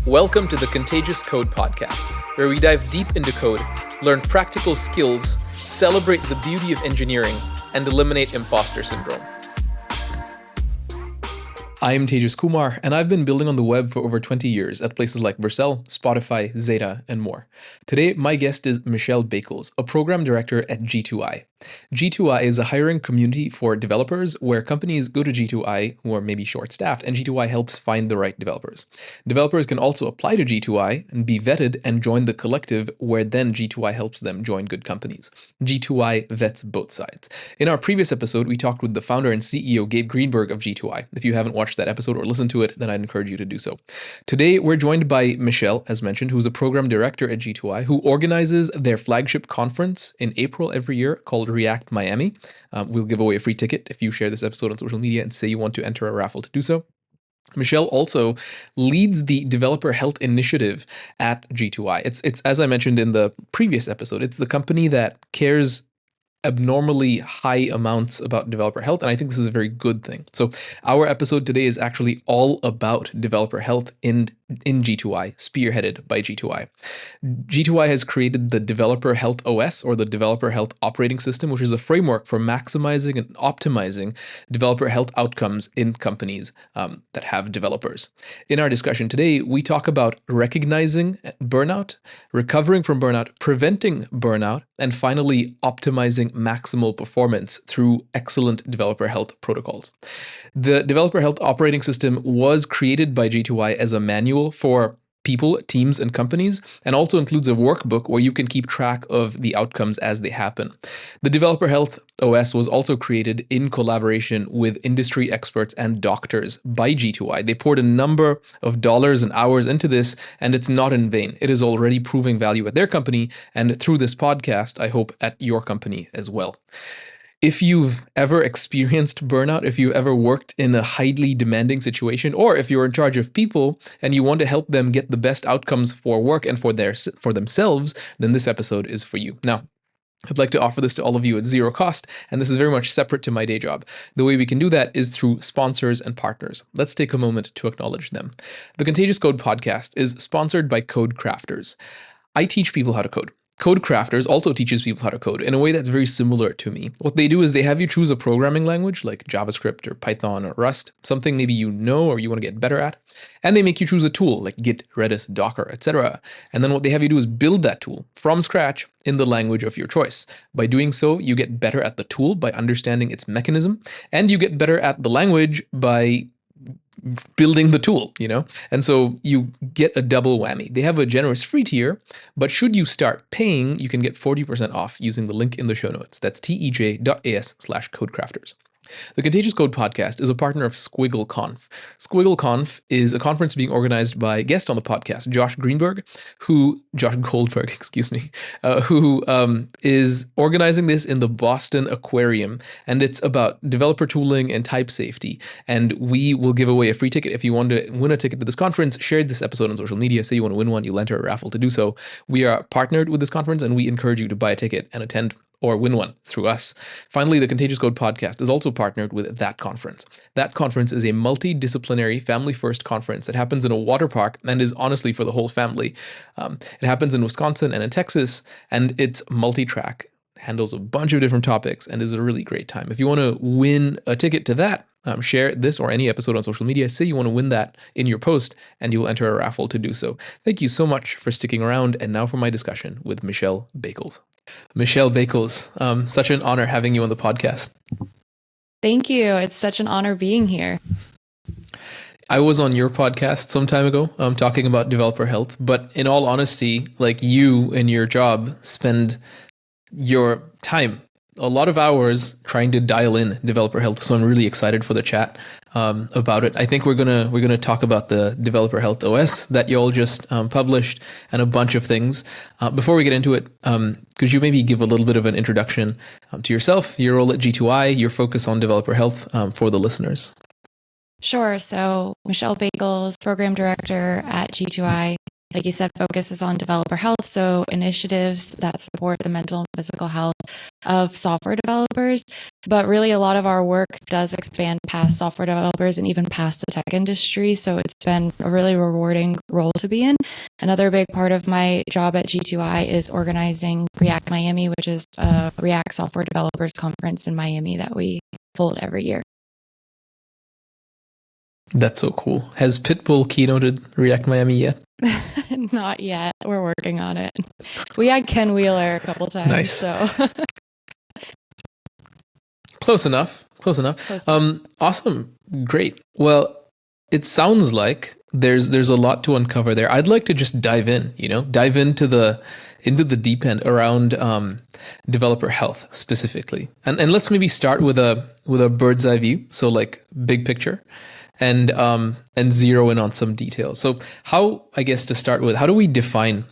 Welcome to the Contagious Code podcast, where we dive deep into code, learn practical skills, celebrate the beauty of engineering, and eliminate imposter syndrome. I am Tejas Kumar, and I've been building on the web for over 20 years at places like Vercel, Spotify, Zeta, and more. Today, my guest is Michelle Bakels, a program director at G2I. G2I is a hiring community for developers where companies go to G2I who are maybe short-staffed, and G2I helps find the right developers. Developers can also apply to G2I and be vetted and join the collective, where then G2I helps them join good companies. G2I vets both sides. In our previous episode, we talked with the founder and CEO, Gabe Greenberg of G2I. If you haven't watched that episode or listened to it, then I'd encourage you to do so. Today, we're joined by Michelle, as mentioned, who's a program director at G2I, who organizes their flagship conference in April every year called React Miami. We'll give away a free ticket if you share this episode on social media and say you want to enter a raffle to do so. Michelle also leads the developer health initiative at G2I. It's as I mentioned in the previous episode, it's the company that cares abnormally high amounts about developer health, and I think this is a very good thing. So our episode today is actually all about developer health in G2I, spearheaded by G2I. G2I has created the Developer Health OS, or the Developer Health Operating System, which is a framework for maximizing and optimizing developer health outcomes in companies that have developers. In our discussion today, we talk about recognizing burnout, recovering from burnout, preventing burnout, and finally optimizing maximal performance through excellent developer health protocols. The Developer Health Operating System was created by G2I as a manual for people, teams, and companies, and also includes a workbook where you can keep track of the outcomes as they happen. The Developer Health OS was also created in collaboration with industry experts and doctors by G2I. They poured a number of dollars and hours into this, and it's not in vain. It is already proving value at their company, and through this podcast, I hope at your company as well. If you've ever experienced burnout, if you've ever worked in a highly demanding situation, or if you're in charge of people and you want to help them get the best outcomes for work and for themselves, then this episode is for you. Now, I'd like to offer this to all of you at zero cost, and this is very much separate to my day job. The way we can do that is through sponsors and partners. Let's take a moment to acknowledge them. The Contagious Code podcast is sponsored by Code Crafters. I teach people how to code. Code Crafters also teaches people how to code in a way that's very similar to me. What they do is they have you choose a programming language like JavaScript or Python or Rust, something maybe you know or you want to get better at, and they make you choose a tool like Git, Redis, Docker, etc. And then what they have you do is build that tool from scratch in the language of your choice. By doing so, you get better at the tool by understanding its mechanism, and you get better at the language by building the tool, and so you get a double whammy. They have a generous free tier, but should you start paying, you can get 40% off using the link in the show notes. That's tej.as/codecrafters. The Contagious Code podcast is a partner of SquiggleConf. SquiggleConf is a conference being organized by a guest on the podcast, Josh Goldberg, who is organizing this in the Boston Aquarium. And it's about developer tooling and type safety. And we will give away a free ticket. If you want to win a ticket to this conference, share this episode on social media. Say you want to win one, you'll enter a raffle to do so. We are partnered with this conference, and we encourage you to buy a ticket and attend or win one through us. Finally, the Contagious Code podcast is also partnered with That Conference. That Conference is a multidisciplinary family-first conference that happens in a water park and is honestly for the whole family. It happens in Wisconsin and in Texas, and it's multi-track, handles a bunch of different topics, and is a really great time. If you want to win a ticket to that, share this or any episode on social media. Say you want to win that in your post, and you will enter a raffle to do so. Thank you so much for sticking around, and now for my discussion with Michelle Bakels. Michelle Bakels, such an honor having you on the podcast. Thank you. It's such an honor being here. I was on your podcast some time ago talking about developer health, but in all honesty, like you in your job spend your time, a lot of hours trying to dial in developer health. So I'm really excited for the chat about it. I think we're gonna talk about the Developer Health OS that y'all just published and a bunch of things. Before we get into it, could you maybe give a little bit of an introduction to yourself, your role at G2I, your focus on developer health for the listeners? Sure. So Michelle Bakels, program director at G2I. Like you said, focuses on developer health, so initiatives that support the mental and physical health of software developers. But really, a lot of our work does expand past software developers and even past the tech industry. So it's been a really rewarding role to be in. Another big part of my job at G2I is organizing React Miami, which is a React software developers conference in Miami that we hold every year. That's so cool. Has Pitbull keynoted React Miami yet? Not yet. We're working on it. We had Ken Wheeler a couple times. Nice. So Close enough. Awesome. Great. Well, it sounds like there's a lot to uncover there. I'd like to just dive into the deep end around developer health specifically. And let's maybe start with a bird's eye view. So like big picture. And zero in on some details. So I guess to start with, how do we define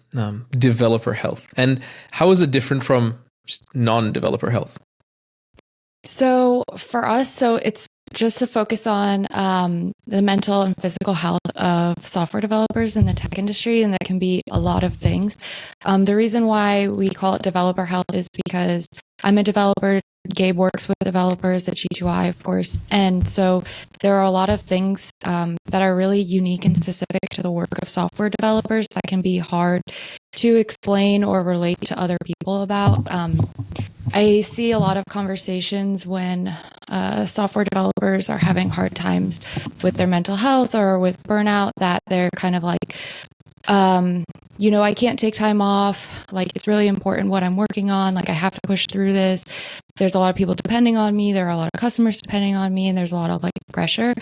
developer health? And how is it different from just non-developer health? So for us, it's just to focus on the mental and physical health of software developers in the tech industry, and that can be a lot of things. The reason why we call it developer health is because I'm a developer. Gabe works with developers at G2I, of course. And so there are a lot of things that are really unique and specific to the work of software developers that can be hard to explain or relate to other people about. I see a lot of conversations when software developers are having hard times with their mental health or with burnout, that they're kind of like, I can't take time off. Like, it's really important what I'm working on. Like, I have to push through this. There's a lot of people depending on me. There are a lot of customers depending on me, and there's a lot of like pressure.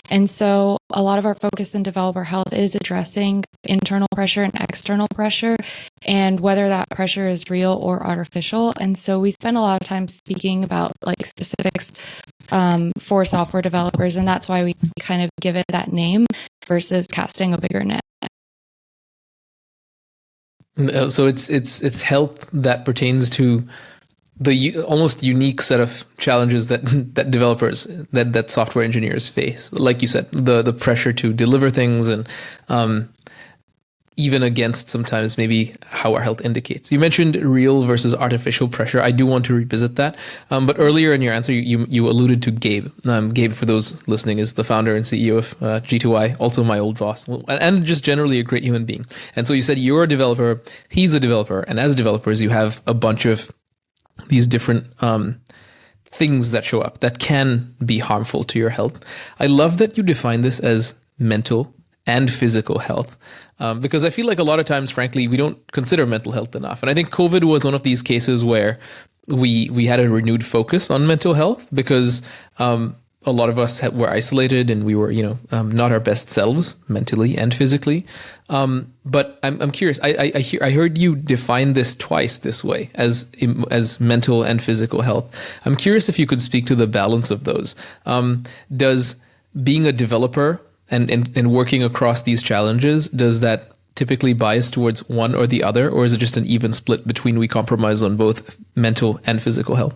And so a lot of our focus in developer health is addressing internal pressure and external pressure, and whether that pressure is real or artificial. And so we spend a lot of time speaking about like specifics for software developers. And that's why we kind of give it that name versus casting a bigger net. So it's health that pertains to the almost unique set of challenges that developers, that software engineers face. Like you said, the pressure to deliver things, and even against sometimes maybe how our health indicates. You mentioned real versus artificial pressure. I do want to revisit that. But earlier in your answer, you alluded to Gabe. Gabe, for those listening, is the founder and CEO of G2I, also my old boss, and just generally a great human being. And so you said you're a developer, he's a developer, and as developers, you have a bunch of these different things that show up that can be harmful to your health. I love that you define this as mental and physical health, because I feel like a lot of times, frankly, we don't consider mental health enough. And I think COVID was one of these cases where we had a renewed focus on mental health, because a lot of us were isolated, and we were, not our best selves mentally and physically. But I'm curious. I heard you define this twice this way, as mental and physical health. I'm curious if you could speak to the balance of those. Does being a developer and working across these challenges, does that typically bias towards one or the other, or is it just an even split between we compromise on both mental and physical health?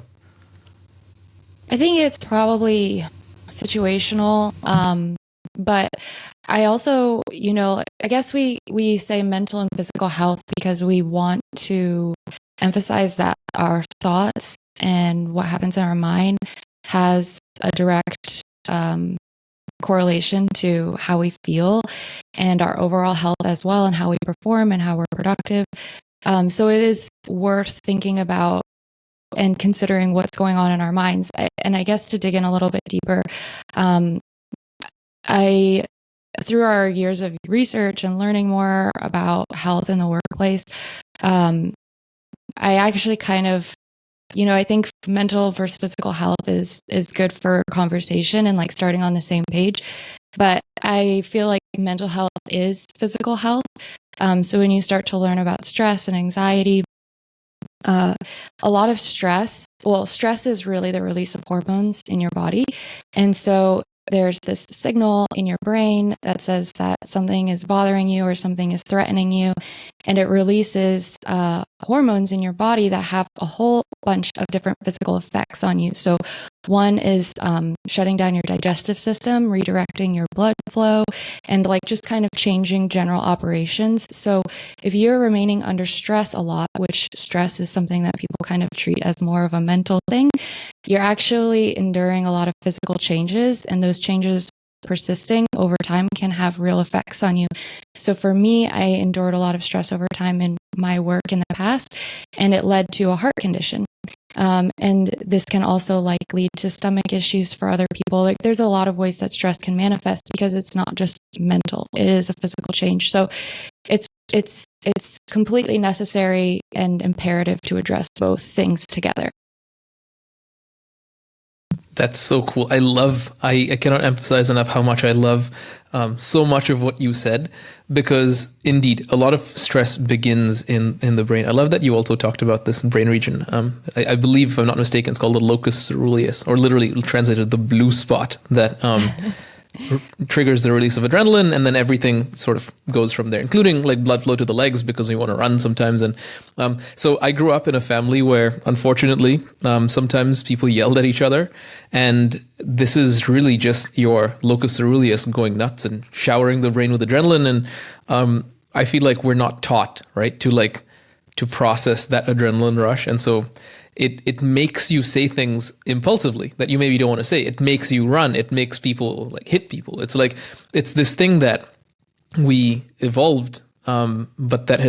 I think it's probably situational. But I also, I guess we say mental and physical health because we want to emphasize that our thoughts and what happens in our mind has a direct correlation to how we feel and our overall health as well, and how we perform and how we're productive. So it is worth thinking about and considering what's going on in our minds. And I guess to dig in a little bit deeper, through our years of research and learning more about health in the workplace, I actually kind of, I think mental versus physical health is good for conversation and like starting on the same page. But I feel like mental health is physical health. So when you start to learn about stress and anxiety, a lot of stress is really the release of hormones in your body. And so there's this signal in your brain that says that something is bothering you or something is threatening you, and it releases hormones in your body that have a whole bunch of different physical effects on you. So one is shutting down your digestive system, redirecting your blood flow, and like just kind of changing general operations. So if you're remaining under stress a lot, which stress is something that people kind of treat as more of a mental thing, you're actually enduring a lot of physical changes, and those changes persisting over time can have real effects on you. So for me, I endured a lot of stress over time in my work in the past, and it led to a heart condition. And this can also like lead to stomach issues for other people. Like there's a lot of ways that stress can manifest because it's not just mental, it is a physical change. So it's completely necessary and imperative to address both things together. That's so cool. I cannot emphasize enough how much I love so much of what you said, because indeed, a lot of stress begins in the brain. I love that you also talked about this brain region. I believe, if I'm not mistaken, it's called the locus ceruleus, or literally translated the blue spot that triggers the release of adrenaline, and then everything sort of goes from there, including like blood flow to the legs because we want to run sometimes. And so I grew up in a family where, unfortunately, sometimes people yelled at each other, and this is really just your locus ceruleus going nuts and showering the brain with adrenaline. And I feel like we're not taught, right, to process that adrenaline rush, and so it makes you say things impulsively that you maybe don't want to say. It makes you run. It makes people like hit people. It's like, it's this thing that we evolved, but that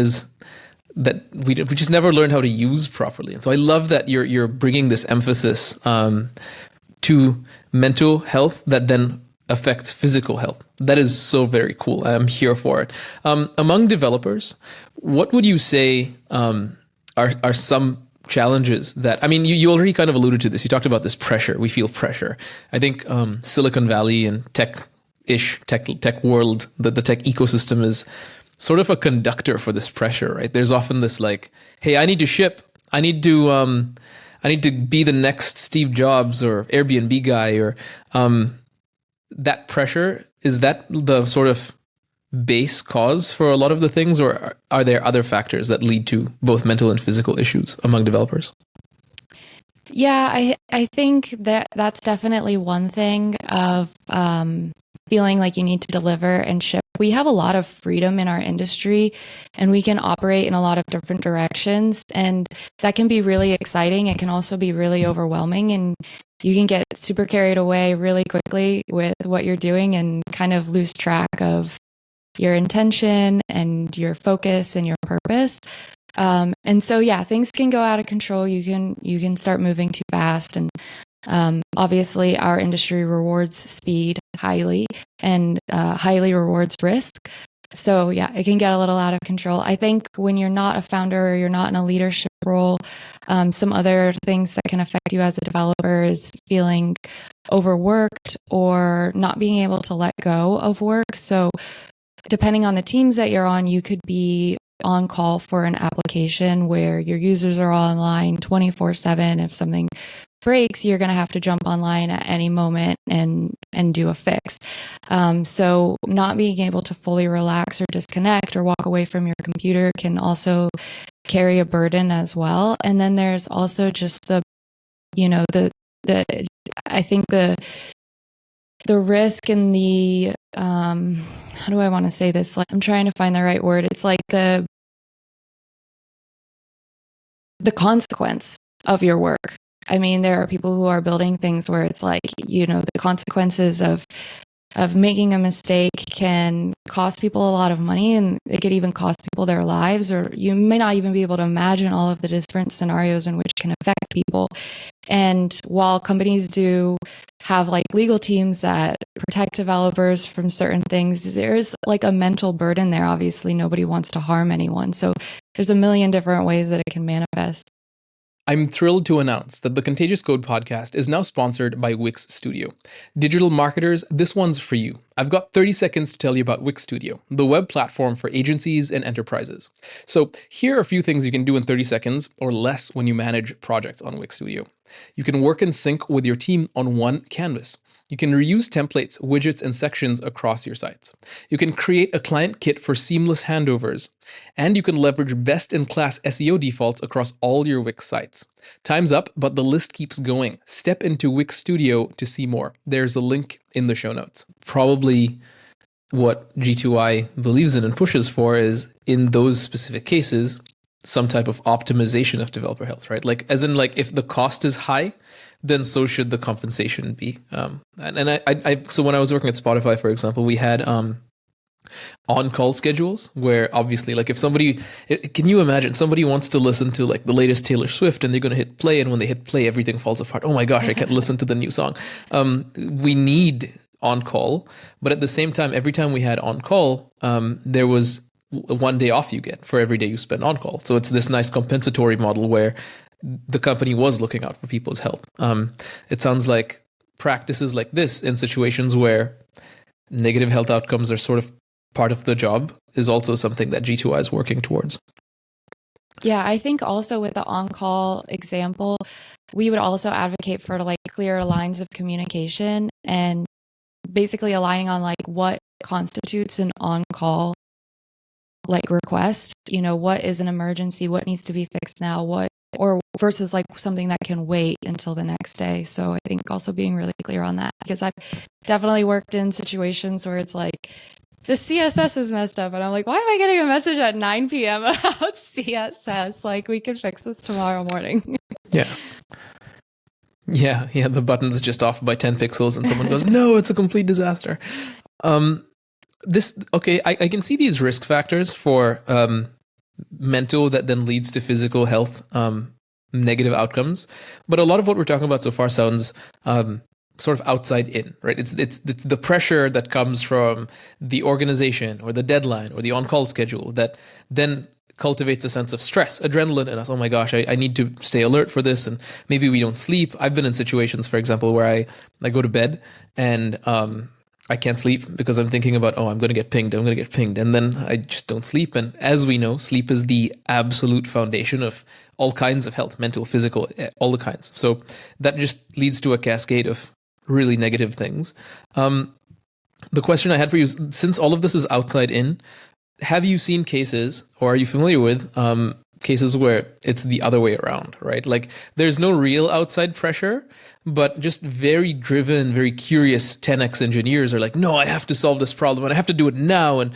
we just never learned how to use properly. And so I love that you're bringing this emphasis to mental health that then affects physical health. That is so very cool. I'm here for it. Among developers, what would you say are some challenges that, I mean, you already kind of alluded to this. You talked about this pressure. We feel pressure. I think Silicon Valley and tech world, the tech ecosystem is sort of a conductor for this pressure, right? There's often this like, hey, I need to ship. I need to be the next Steve Jobs or Airbnb guy, or that pressure. Is that the sort of base cause for a lot of the things, or are there other factors that lead to both mental and physical issues among developers? Yeah, I think that that's definitely one thing of feeling like you need to deliver and ship. We have a lot of freedom in our industry, and we can operate in a lot of different directions, and that can be really exciting. It can also be really overwhelming, and you can get super carried away really quickly with what you're doing and kind of lose track of your intention and your focus and your purpose. And so, yeah, things can go out of control. You can start moving too fast. And obviously, our industry rewards speed highly and highly rewards risk. So, yeah, it can get a little out of control. I think when you're not a founder or you're not in a leadership role, some other things that can affect you as a developer is feeling overworked or not being able to let go of work. So, depending on the teams that you're on, you could be on call for an application where your users are online 24/7. If something breaks, you're going to have to jump online at any moment and do a fix. So not being able to fully relax or disconnect or walk away from your computer can also carry a burden as well. And then there's also just the I think the risk and the how do I want to say this? Like, I'm trying to find the right word. It's like the consequence of your work. I mean, there are people who are building things where it's like, the consequences of making a mistake can cost people a lot of money, and it could even cost people their lives, or you may not even be able to imagine all of the different scenarios in which can affect people. And while companies do have like legal teams that protect developers from certain things, there's like a mental burden there. Obviously, nobody wants to harm anyone. So there's a million different ways that it can manifest. I'm thrilled to announce that the Contagious Code podcast is now sponsored by Wix Studio. Digital marketers, this one's for you. I've got 30 seconds to tell you about Wix Studio, the web platform for agencies and enterprises. So here are a few things you can do in 30 seconds or less when you manage projects on Wix Studio. You can work in sync with your team on one canvas. You can reuse templates, widgets, and sections across your sites. You can create a client kit for seamless handovers. And you can leverage best-in-class SEO defaults across all your Wix sites. Time's up, but the list keeps going. Step into Wix Studio to see more. There's a link in the show notes. Probably what G2I believes in and pushes for is, in those specific cases, some type of optimization of developer health, right? Like, as in, like, if the cost is high, then so should the compensation be. So when I was working at Spotify, for example, we had on-call schedules where obviously, like, if somebody, can you imagine somebody wants to listen to like the latest Taylor Swift and they're going to hit play, and when they hit play, everything falls apart. Oh my gosh, I can't listen to the new song. We need on call, but at the same time, every time we had on call, there was one day off you get for every day you spend on call. So it's this nice compensatory model where the company was looking out for people's health. It sounds like practices like this in situations where negative health outcomes are sort of part of the job is also something that G2I is working towards. Yeah, I think also with the on-call example, we would also advocate for like clear lines of communication and basically aligning on like what constitutes an on-call like request, you know, what is an emergency, what needs to be fixed now, what, or versus like something that can wait until the next day. So I think also being really clear on that, because I've definitely worked in situations where it's like, the CSS is messed up. And I'm like, why am I getting a message at 9 p.m. about CSS? Like, we can fix this tomorrow morning. Yeah, the button's just off by 10 pixels and someone goes, no, it's a complete disaster. I can see these risk factors for mental that then leads to physical health negative outcomes. But a lot of what we're talking about so far sounds sort of outside in, right? It's the pressure that comes from the organization or the deadline or the on-call schedule that then cultivates a sense of stress, adrenaline in us. Oh my gosh, I need to stay alert for this. And maybe we don't sleep. I've been in situations, for example, where I go to bed and I can't sleep because I'm thinking about, I'm going to get pinged. And then I just don't sleep. And as we know, sleep is the absolute foundation of all kinds of health, mental, physical, all the kinds. So that just leads to a cascade of really negative things. The question I had for you is, since all of this is outside in, have you seen cases, or are you familiar with cases where it's the other way around, right? Like, there's no real outside pressure, but just very driven, very curious 10x engineers are like, no, I have to solve this problem and I have to do it now. And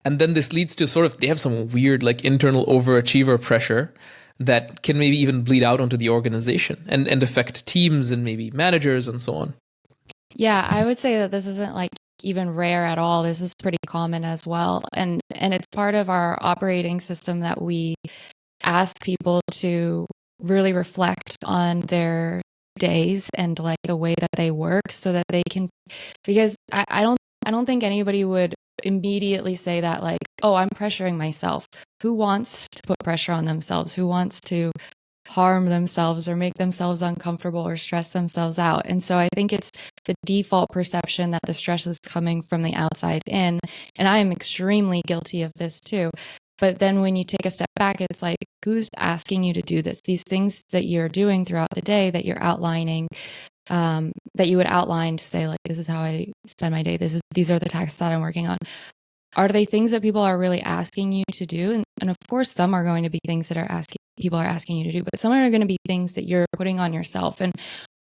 then this leads to sort of, they have some weird like internal overachiever pressure that can maybe even bleed out onto the organization and affect teams and maybe managers and so on. Yeah, I would say that this isn't like even rare at all. This is pretty common as well. And it's part of our operating system that we ask people to really reflect on their days and like the way that they work so that they can, because I don't think anybody would immediately say that like, oh, I'm pressuring myself. Who wants to put pressure on themselves? Who wants to harm themselves or make themselves uncomfortable or stress themselves out? And so I think it's the default perception that the stress is coming from the outside in. And I am extremely guilty of this too. But then when you take a step back, it's like, who's asking you to do this? These things that you're doing throughout the day that you're outlining, that you would outline to say like, this is how I spend my day. These are the tasks that I'm working on. Are they things that people are really asking you to do? And of course, some are going to be things that people are asking you to do, but some are going to be things that you're putting on yourself. And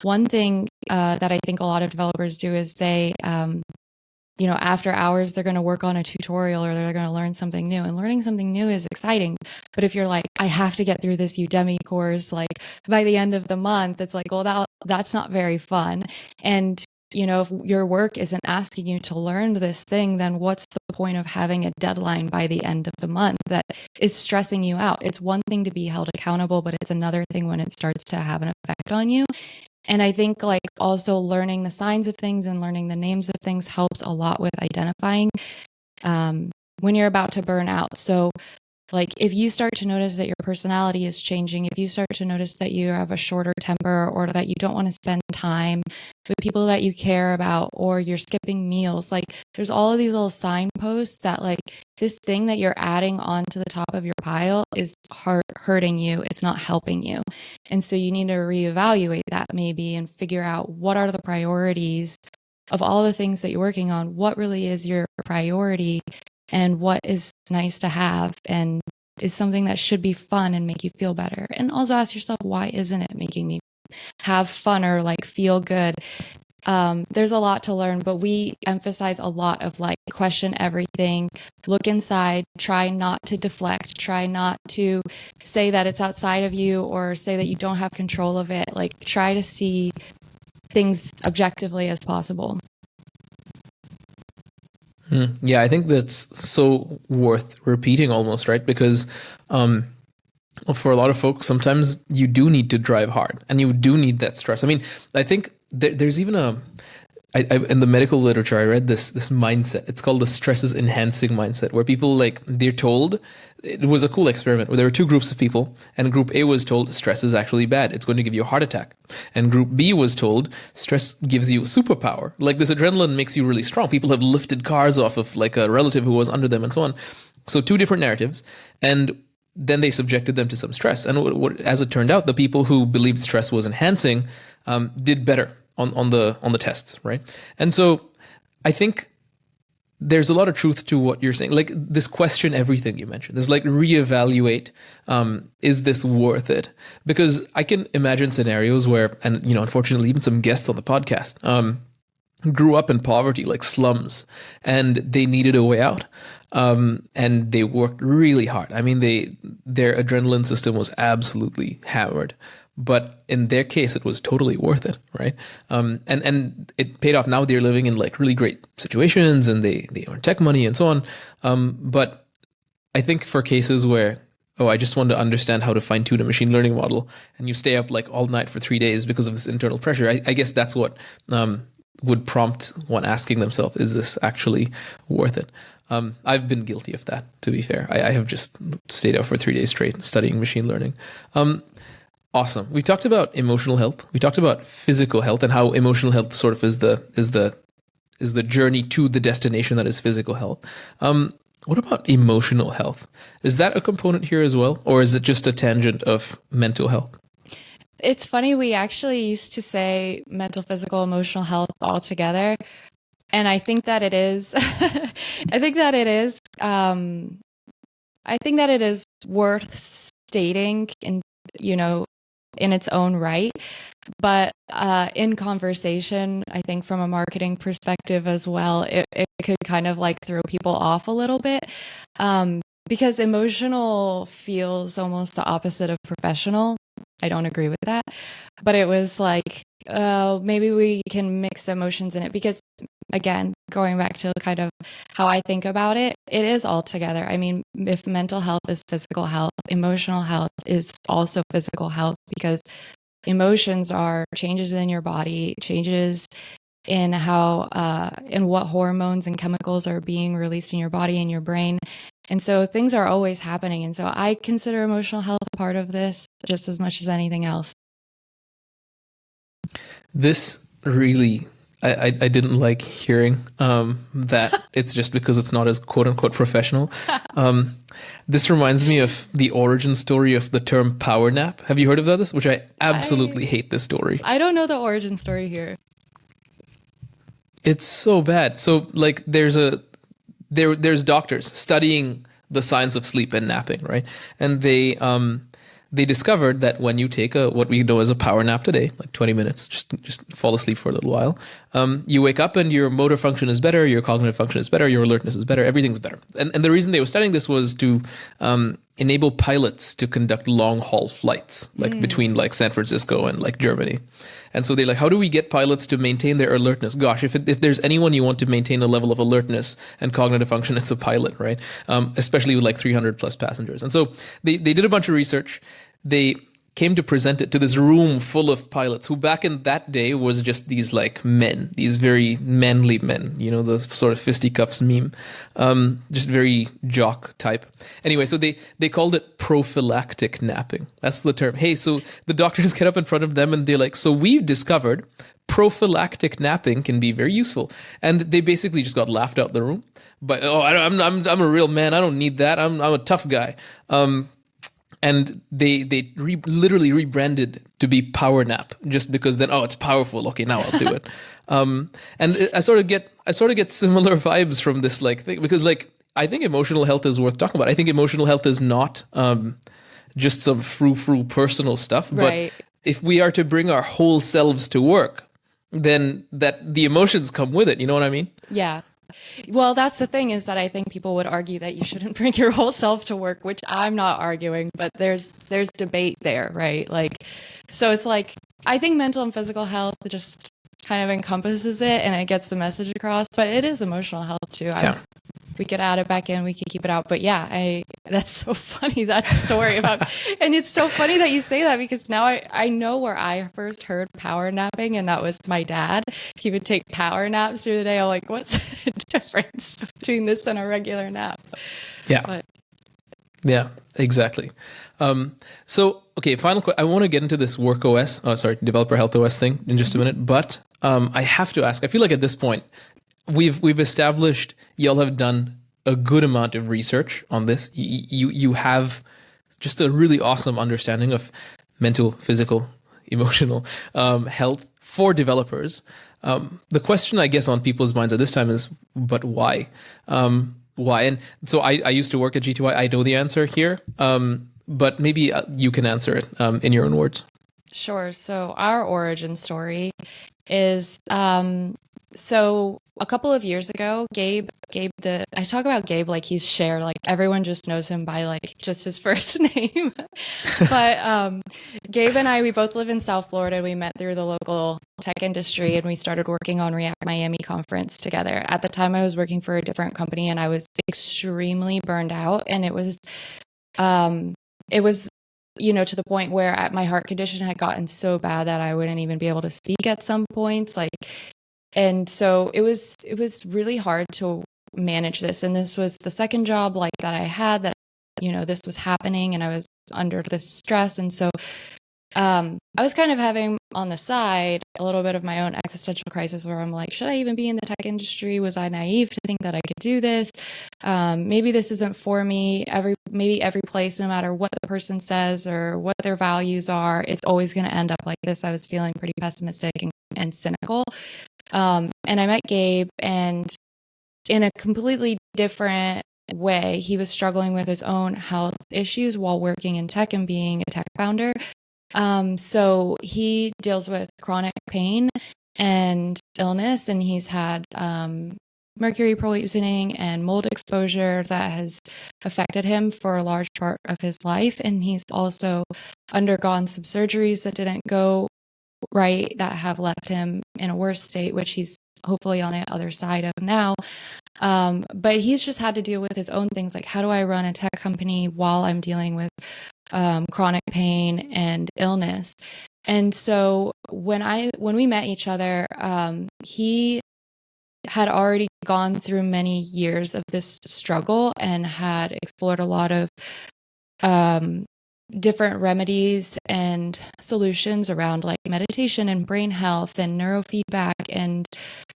one thing that I think a lot of developers do is they, after hours, they're going to work on a tutorial or they're going to learn something new. And learning something new is exciting. But if you're like, I have to get through this Udemy course, like by the end of the month, it's like, well, that's not very fun. And if your work isn't asking you to learn this thing, then what's the point of having a deadline by the end of the month that is stressing you out? It's one thing to be held accountable, but it's another thing when it starts to have an effect on you. And I think like also learning the signs of things and learning the names of things helps a lot with identifying when you're about to burn out. So like if you start to notice that your personality is changing, if you start to notice that you have a shorter temper or that you don't want to spend time with people that you care about, or you're skipping meals. Like there's all of these little signposts that like this thing that you're adding onto the top of your pile is hurting you. It's not helping you. And so you need to reevaluate that maybe and figure out what are the priorities of all the things that you're working on. What really is your priority and what is nice to have and is something that should be fun and make you feel better. And also ask yourself, why isn't it making me have fun or like feel good? There's a lot to learn, but we emphasize a lot of like question everything, look inside, try not to deflect, try not to say that it's outside of you or say that you don't have control of it. Like try to see things objectively as possible. Yeah, I think that's so worth repeating almost, right? Because for a lot of folks, sometimes you do need to drive hard and you do need that stress. I mean, I think there's even in the medical literature, I read this mindset. It's called the stresses enhancing mindset, where people like they're told, it was a cool experiment where there were two groups of people, and group A was told stress is actually bad. It's going to give you a heart attack. And group B was told stress gives you superpower. Like this adrenaline makes you really strong. People have lifted cars off of like a relative who was under them and so on. So two different narratives. And then they subjected them to some stress. And as it turned out, the people who believed stress was enhancing did better on the tests, right? And so I think there's a lot of truth to what you're saying. Like this question everything you mentioned. There's like reevaluate, is this worth it? Because I can imagine scenarios where, and you know, unfortunately, even some guests on the podcast grew up in poverty, like slums, and they needed a way out. And they worked really hard. I mean, their adrenaline system was absolutely hammered. But in their case, it was totally worth it, right? And it paid off. Now they're living in like really great situations, and they earn tech money and so on. But I think for cases where, I just want to understand how to fine tune a machine learning model, and you stay up like all night for 3 days because of this internal pressure, I guess that's what would prompt one asking themselves, is this actually worth it? I've been guilty of that, to be fair. I have just stayed up for 3 days straight studying machine learning. Awesome. We talked about emotional health. We talked about physical health and how emotional health sort of is the journey to the destination that is physical health. What about emotional health? Is that a component here as well, or is it just a tangent of mental health? It's funny, we actually used to say mental, physical, emotional health all together. And I think that it is, I think that it is worth stating in its own right. But in conversation, I think from a marketing perspective as well, it could kind of like throw people off a little bit. Because emotional feels almost the opposite of professional. I don't agree with that. But it was like, maybe we can mix emotions in it, because again, going back to kind of how I think about it, it is all together. I mean, if mental health is physical health, emotional health is also physical health, because emotions are changes in your body, changes in how, in what hormones and chemicals are being released in your body and your brain. And so things are always happening. And so I consider emotional health a part of this just as much as anything else. This really, I didn't like hearing that it's just because it's not as quote unquote professional. This reminds me of the origin story of the term power nap. Have you heard of this? Which I absolutely hate this story. I don't know the origin story here. It's so bad. So like there's doctors studying the science of sleep and napping, right? And they discovered that when you take what we know as a power nap today, like 20 minutes, just fall asleep for a little while, you wake up and your motor function is better, your cognitive function is better, your alertness is better, everything's better. And the reason they were studying this was to enable pilots to conduct long haul flights, like between like San Francisco and like Germany. And so they're like, how do we get pilots to maintain their alertness? Gosh, if there's anyone you want to maintain a level of alertness and cognitive function, it's a pilot, right? Especially with like 300 plus passengers. And so they did a bunch of research. They came to present it to this room full of pilots who back in that day was just these like men, these very manly men, you know, the sort of fisticuffs meme, just very jock type. Anyway, so they called it prophylactic napping. That's the term. Hey, so the doctors get up in front of them and they're like, so we've discovered prophylactic napping can be very useful, and they basically just got laughed out the room. But I'm a real man. I don't need that. I'm a tough guy. And they literally rebranded to be power nap just because then it's powerful. Okay, now I'll do it. And I sort of get similar vibes from this like thing because like I think emotional health is worth talking about. I think emotional health is not just some frou-frou personal stuff, Right. but if we are to bring our whole selves to work, then that the emotions come with it. You know what I mean? Yeah. Well, that's the thing is that I think people would argue that you shouldn't bring your whole self to work, which I'm not arguing, but there's debate there, right? Like, so it's like, I think mental and physical health just kind of encompasses it and it gets the message across, but it is emotional health too. Yeah. We could add it back in, we could keep it out. But yeah, that's so funny, that story about, and it's so funny that you say that because now I know where I first heard power napping, and that was my dad. He would take power naps through the day. I'm like, what's the difference between this and a regular nap? Yeah. But, yeah, exactly. So, okay, I want to get into this developer health OS thing in just a minute, but I have to ask, I feel like at this point, we've established y'all have done a good amount of research on this. You have just a really awesome understanding of mental, physical, emotional health for developers. The question, I guess, on people's minds at this time is, but why? Why? And so I used to work at G2I. I know the answer here, but maybe you can answer it in your own words. Sure. So our origin story is so a couple of years ago, I talk about Gabe like he's Cher, like everyone just knows him by like just his first name. But Gabe and we both live in South Florida. We met through the local tech industry and we started working on React Miami conference together. At the time I was working for a different company and I was extremely burned out, and it was to the point where my heart condition had gotten so bad that I wouldn't even be able to speak at some points. And so it was really hard to manage this. And this was the second job like that I had that, this was happening and I was under this stress. And so I was kind of having on the side a little bit of my own existential crisis where I'm like, should I even be in the tech industry? Was I naive to think that I could do this? Maybe this isn't for me. Maybe every place, no matter what the person says or what their values are, it's always going to end up like this. I was feeling pretty pessimistic and cynical. And I met Gabe, and in a completely different way, he was struggling with his own health issues while working in tech and being a tech founder. So he deals with chronic pain and illness, and he's had mercury poisoning and mold exposure that has affected him for a large part of his life. And he's also undergone some surgeries that didn't go right, that have left him in a worse state, which he's hopefully on the other side of now. But he's just had to deal with his own things, like how do I run a tech company while I'm dealing with chronic pain and illness. And so when we met each other, he had already gone through many years of this struggle and had explored a lot of different remedies and solutions around like meditation and brain health and neurofeedback and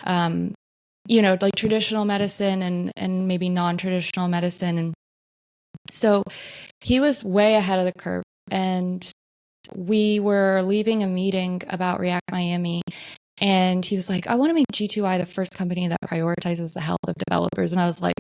like traditional medicine and maybe non-traditional medicine. And so he was way ahead of the curve, and we were leaving a meeting about React Miami, and he was like, I want to make G2I the first company that prioritizes the health of developers. And I was like,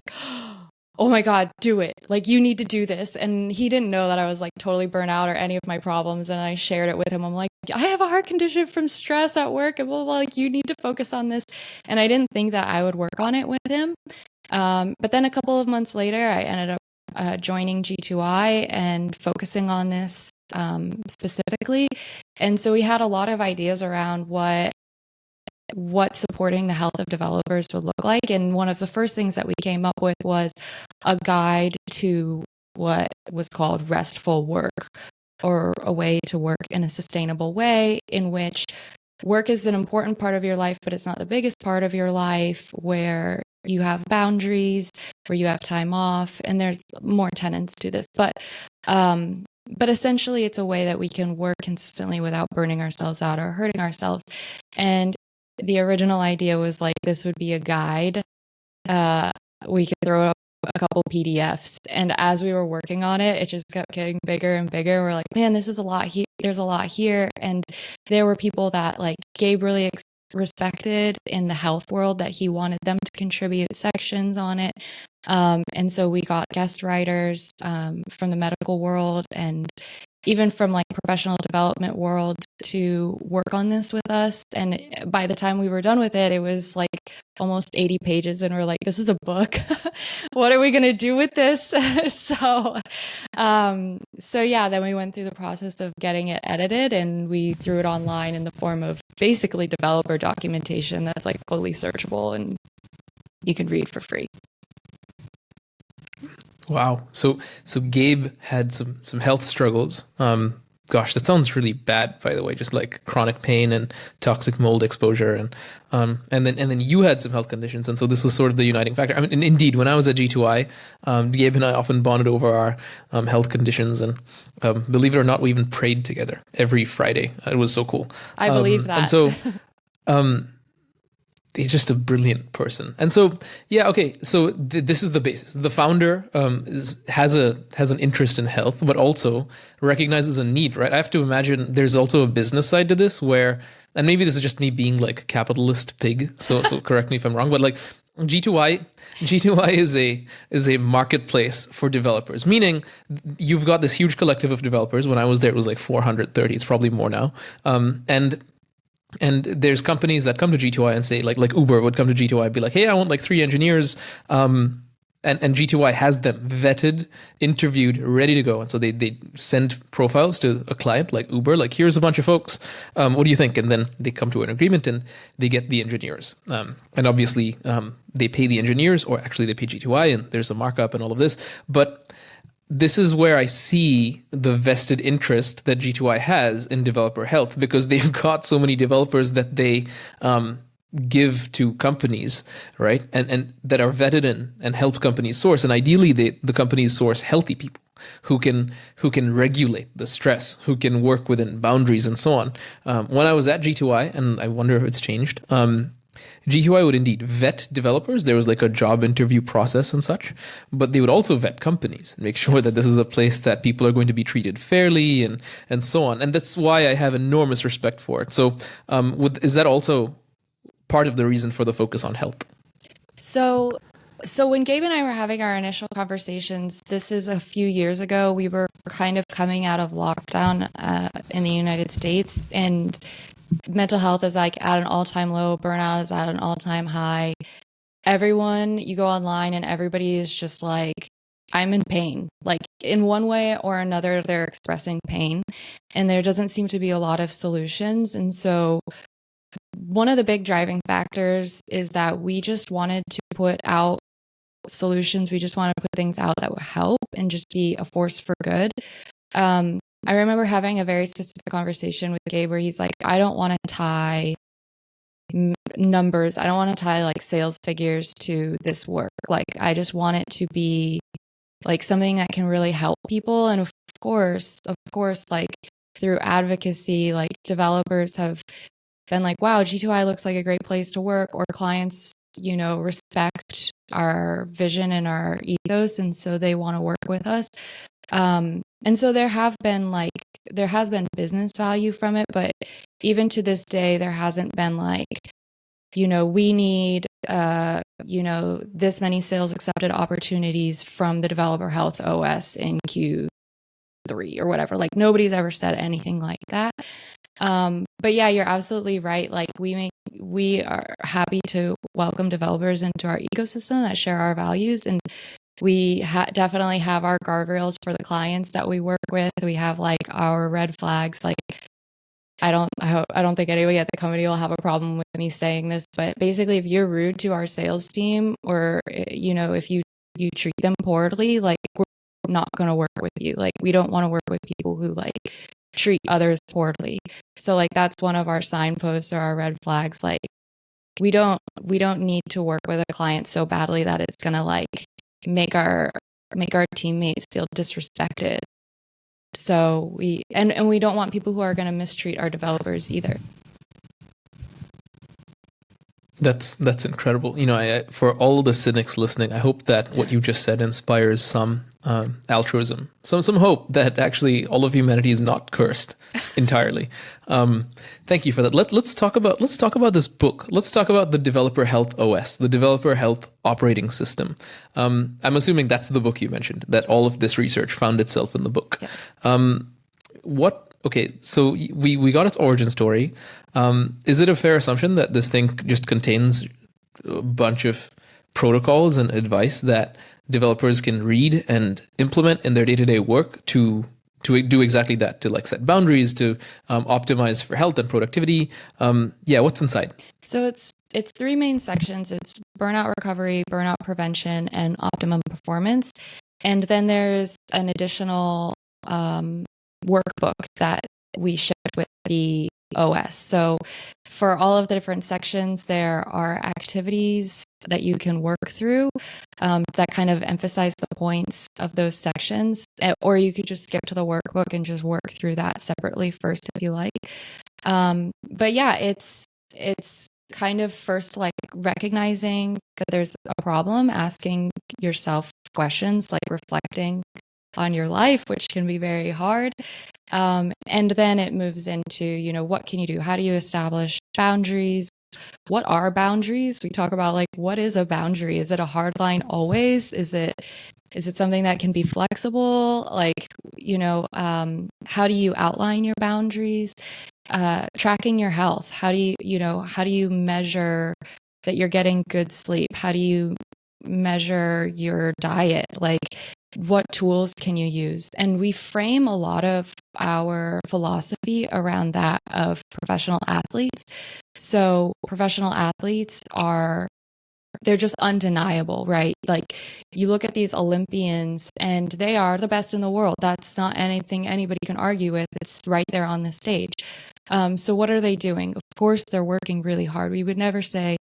oh my God, do it. Like, you need to do this. And he didn't know that I was like totally burnt out or any of my problems. And I shared it with him. I'm like, I have a heart condition from stress at work and blah, blah, blah. Like, you need to focus on this. And I didn't think that I would work on it with him. But then a couple of months later, I ended up joining G2I and focusing on this specifically. And so we had a lot of ideas around what supporting the health of developers would look like. And one of the first things that we came up with was a guide to what was called restful work, or a way to work in a sustainable way in which work is an important part of your life, but it's not the biggest part of your life, where you have boundaries, where you have time off, and there's more tenets to this. But essentially, it's a way that we can work consistently without burning ourselves out or hurting ourselves. And the original idea was like, this would be a guide. We could throw up a couple PDFs. And as we were working on it, it just kept getting bigger and bigger. We're like, man, this is a lot here. There's a lot here. And there were people that like Gabe really respected in the health world that he wanted them to contribute sections on it. And so we got guest writers from the medical world and even from like professional development world to work on this with us. And by the time we were done with it, it was like almost 80 pages. And we're like, this is a book. What are we going to do with this? So yeah, then we went through the process of getting it edited and we threw it online in the form of basically developer documentation that's like fully searchable and you can read for free. Wow. So Gabe had some health struggles. Gosh, that sounds really bad, by the way, just like chronic pain and toxic mold exposure, and then you had some health conditions, and so this was sort of the uniting factor. I mean, indeed, when I was at G2I, Gabe and I often bonded over our health conditions, and believe it or not, we even prayed together every Friday. It was so cool. I believe that. And so, he's just a brilliant person. And so, yeah, okay. So this is the basis. The founder has an interest in health, but also recognizes a need, right? I have to imagine there's also a business side to this where, and maybe this is just me being like capitalist pig. So correct me if I'm wrong, but like G2I is a marketplace for developers, meaning you've got this huge collective of developers. When I was there, it was like 430. It's probably more now. And there's companies that come to G2I and say, like Uber would come to G2I and be like, hey, I want like 3 engineers. And G2I has them vetted, interviewed, ready to go. And so they send profiles to a client like Uber, like, here's a bunch of folks. What do you think? And then they come to an agreement and they get the engineers. And obviously they pay the engineers, or actually they pay G2I, and there's a markup and all of this. But this is where I see the vested interest that G2I has in developer health, because they've got so many developers that they give to companies, right? And that are vetted and help companies source. And ideally, the companies source healthy people who can regulate the stress, who can work within boundaries and so on. When I was at G2I, and I wonder if it's changed, G2I would indeed vet developers. There was like a job interview process and such, but they would also vet companies and make sure that this is a place that people are going to be treated fairly and so on. And that's why I have enormous respect for it. So is that also part of the reason for the focus on health? So when Gabe and I were having our initial conversations, this is a few years ago, we were kind of coming out of lockdown in the United States, and mental health is like at an all-time low, burnout is at an all-time high. Everyone, you go online and everybody is just like, I'm in pain. Like in one way or another, they're expressing pain, and there doesn't seem to be a lot of solutions. And so one of the big driving factors is that we just wanted to put out solutions. We just want to put things out that would help and just be a force for good. I remember having a very specific conversation with Gabe where he's like, I don't want to tie numbers. I don't want to tie like sales figures to this work. Like, I just want it to be like something that can really help people. And of course, like through advocacy, like developers have been like, wow, G2I looks like a great place to work, or clients, respect our vision and our ethos. And so they want to work with us. And so there has been business value from it, but even to this day, there hasn't been like, we need, this many sales accepted opportunities from the developer health OS in Q3 or whatever. Like nobody's ever said anything like that. But yeah, you're absolutely right. Like we are happy to welcome developers into our ecosystem that share our values, and we definitely have our guardrails for the clients that we work with. We have like our red flags. Like I don't think anybody at the company will have a problem with me saying this, but basically, if you're rude to our sales team, or if you treat them poorly, like not going to work with you. Like, we don't want to work with people who like treat others poorly. So like that's one of our signposts or our red flags. Like, we don't need to work with a client so badly that it's going to like make our teammates feel disrespected. So we don't want people who are going to mistreat our developers either. That's incredible. For all the cynics listening, I hope that what you just said inspires some altruism, some hope that actually all of humanity is not cursed entirely. Thank you for that. Let's talk about this book. Let's talk about the Developer Health OS, the Developer Health Operating System. I'm assuming that's the book you mentioned. That all of this research found itself in the book. Yeah. Okay, so we got its origin story. Is it a fair assumption that this thing just contains a bunch of protocols and advice that developers can read and implement in their day-to-day work to do exactly that, to like set boundaries, to optimize for health and productivity? What's inside? So it's three main sections. It's burnout recovery, burnout prevention, and optimum performance. And then there's an additional workbook that we shipped with the OS. So for all of the different sections, there are activities that you can work through that kind of emphasize the points of those sections, or you could just skip to the workbook and just work through that separately first if you like. But yeah, it's kind of first like recognizing that there's a problem, asking yourself questions, like reflecting on your life, which can be very hard. And then it moves into, what can you do? How do you establish boundaries? What are boundaries? We talk about like, what is a boundary? Is it a hard line always? Is it something that can be flexible? Like, how do you outline your boundaries? Tracking your health. How do you measure that you're getting good sleep? How do you measure your diet? Like, what tools can you use? And we frame a lot of our philosophy around that of professional athletes. So professional athletes they're just undeniable, right? Like, you look at these Olympians and they are the best in the world. That's not anything anybody can argue with. It's right there on the stage. So what are they doing? Of course, they're working really hard. We would never say,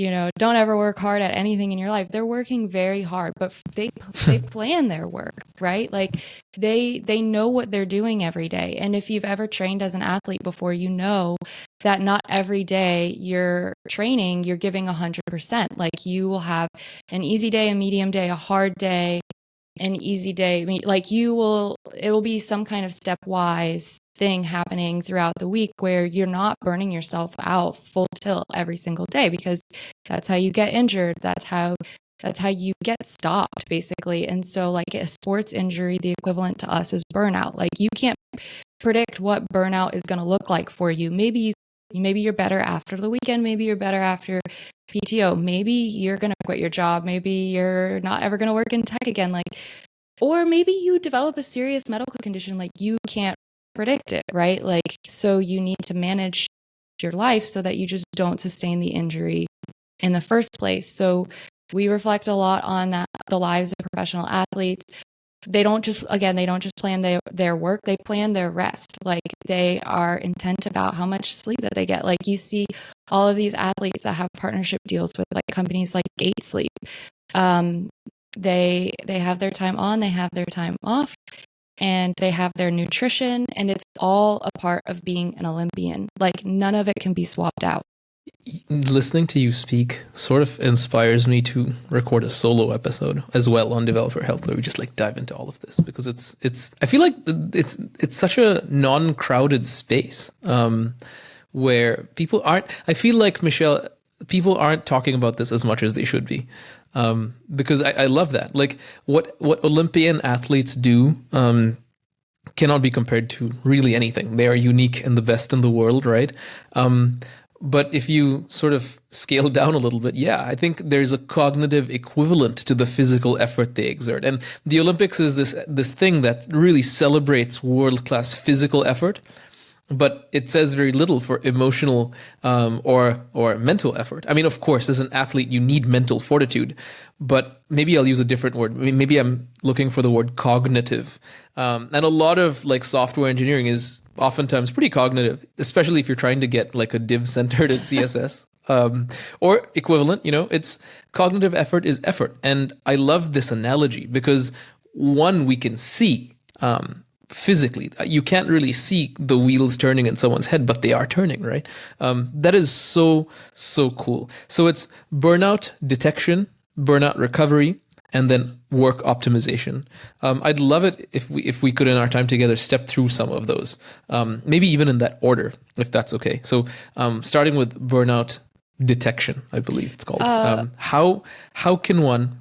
don't ever work hard at anything in your life. They're working very hard, but they plan their work, right? Like, they know what they're doing every day. And if you've ever trained as an athlete before, you know that not every day you're training, you're giving 100%. Like, you will have an easy day, a medium day, a hard day, an easy day. I mean, like, it will be some kind of stepwise thing happening throughout the week where you're not burning yourself out full tilt every single day, because that's how you get injured. That's how you get stopped, basically. And so like a sports injury, the equivalent to us is burnout. Like, you can't predict what burnout is going to look like for you. Maybe you're better after the weekend. Maybe you're better after PTO. Maybe you're going to quit your job. Maybe you're not ever going to work in tech again. Like, or maybe you develop a serious medical condition. Like, you can't predict it, right? Like, so you need to manage your life so that you just don't sustain the injury in the first place. So we reflect a lot on that, the lives of professional athletes. They don't just plan their work, they plan their rest. Like, they are intent about how much sleep that they get. Like, you see all of these athletes that have partnership deals with like companies like Gate Sleep. They have their time on, they have their time off, and they have their nutrition, and it's all a part of being an Olympian. Like, none of it can be swapped out. Listening to you speak sort of inspires me to record a solo episode as well on developer health, where we just like dive into all of this, because it's I feel like it's such a non-crowded space where people aren't. I feel like, Michelle, people aren't talking about this as much as they should be, because I love that. Like, what Olympian athletes do cannot be compared to really anything. They are unique and the best in the world, right? But if you sort of scale down a little bit, yeah, I think there's a cognitive equivalent to the physical effort they exert. And the Olympics is this thing that really celebrates world-class physical effort. but it says very little for emotional or mental effort. I mean, of course, as an athlete, you need mental fortitude, but maybe I'll use a different word. Maybe I'm looking for the word cognitive. And a lot of like software engineering is oftentimes pretty cognitive, especially if you're trying to get like a div centered at CSS. Or equivalent, it's cognitive effort is effort. And I love this analogy because one, we can see, physically. You can't really see the wheels turning in someone's head, but they are turning, right? That is so, so cool. So it's burnout detection, burnout recovery, and then work optimization. I'd love it if we could in our time together step through some of those, maybe even in that order, if that's okay. So starting with burnout detection, I believe it's called. How can one?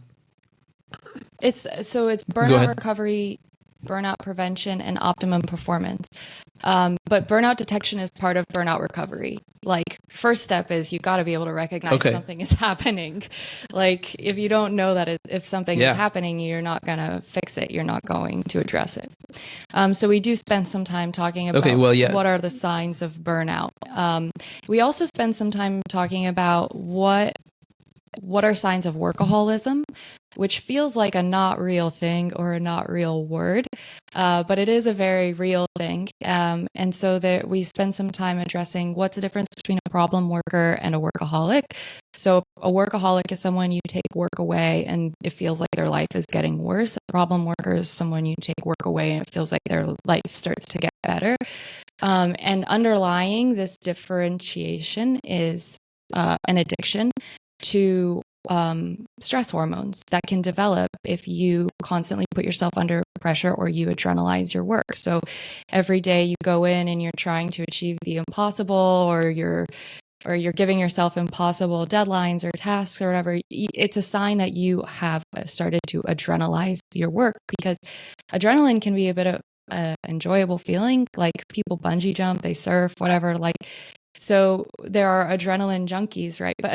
It's burnout recovery, burnout prevention, and optimum performance. But burnout detection is part of burnout recovery. Like, first step is you got to be able to recognize something is happening. Like, if you don't know that if something is happening, you're not going to fix it. You're not going to address it. So we do spend some time talking about what are the signs of burnout. We also spend some time talking about what are signs of workaholism, which feels like a not real thing or a not real word, but it is a very real thing. And so that we spend some time addressing what's the difference between a problem worker and a workaholic. So a workaholic is someone you take work away and it feels like their life is getting worse. A problem worker is someone you take work away and it feels like their life starts to get better. And underlying this differentiation is an addiction to stress hormones that can develop if you constantly put yourself under pressure or you adrenalize your work. So every day you go in and you're trying to achieve the impossible, or you're giving yourself impossible deadlines or tasks or whatever, it's a sign that you have started to adrenalize your work, because adrenaline can be a bit of an enjoyable feeling. Like, people bungee jump, they surf, whatever, like. So there are adrenaline junkies, right? But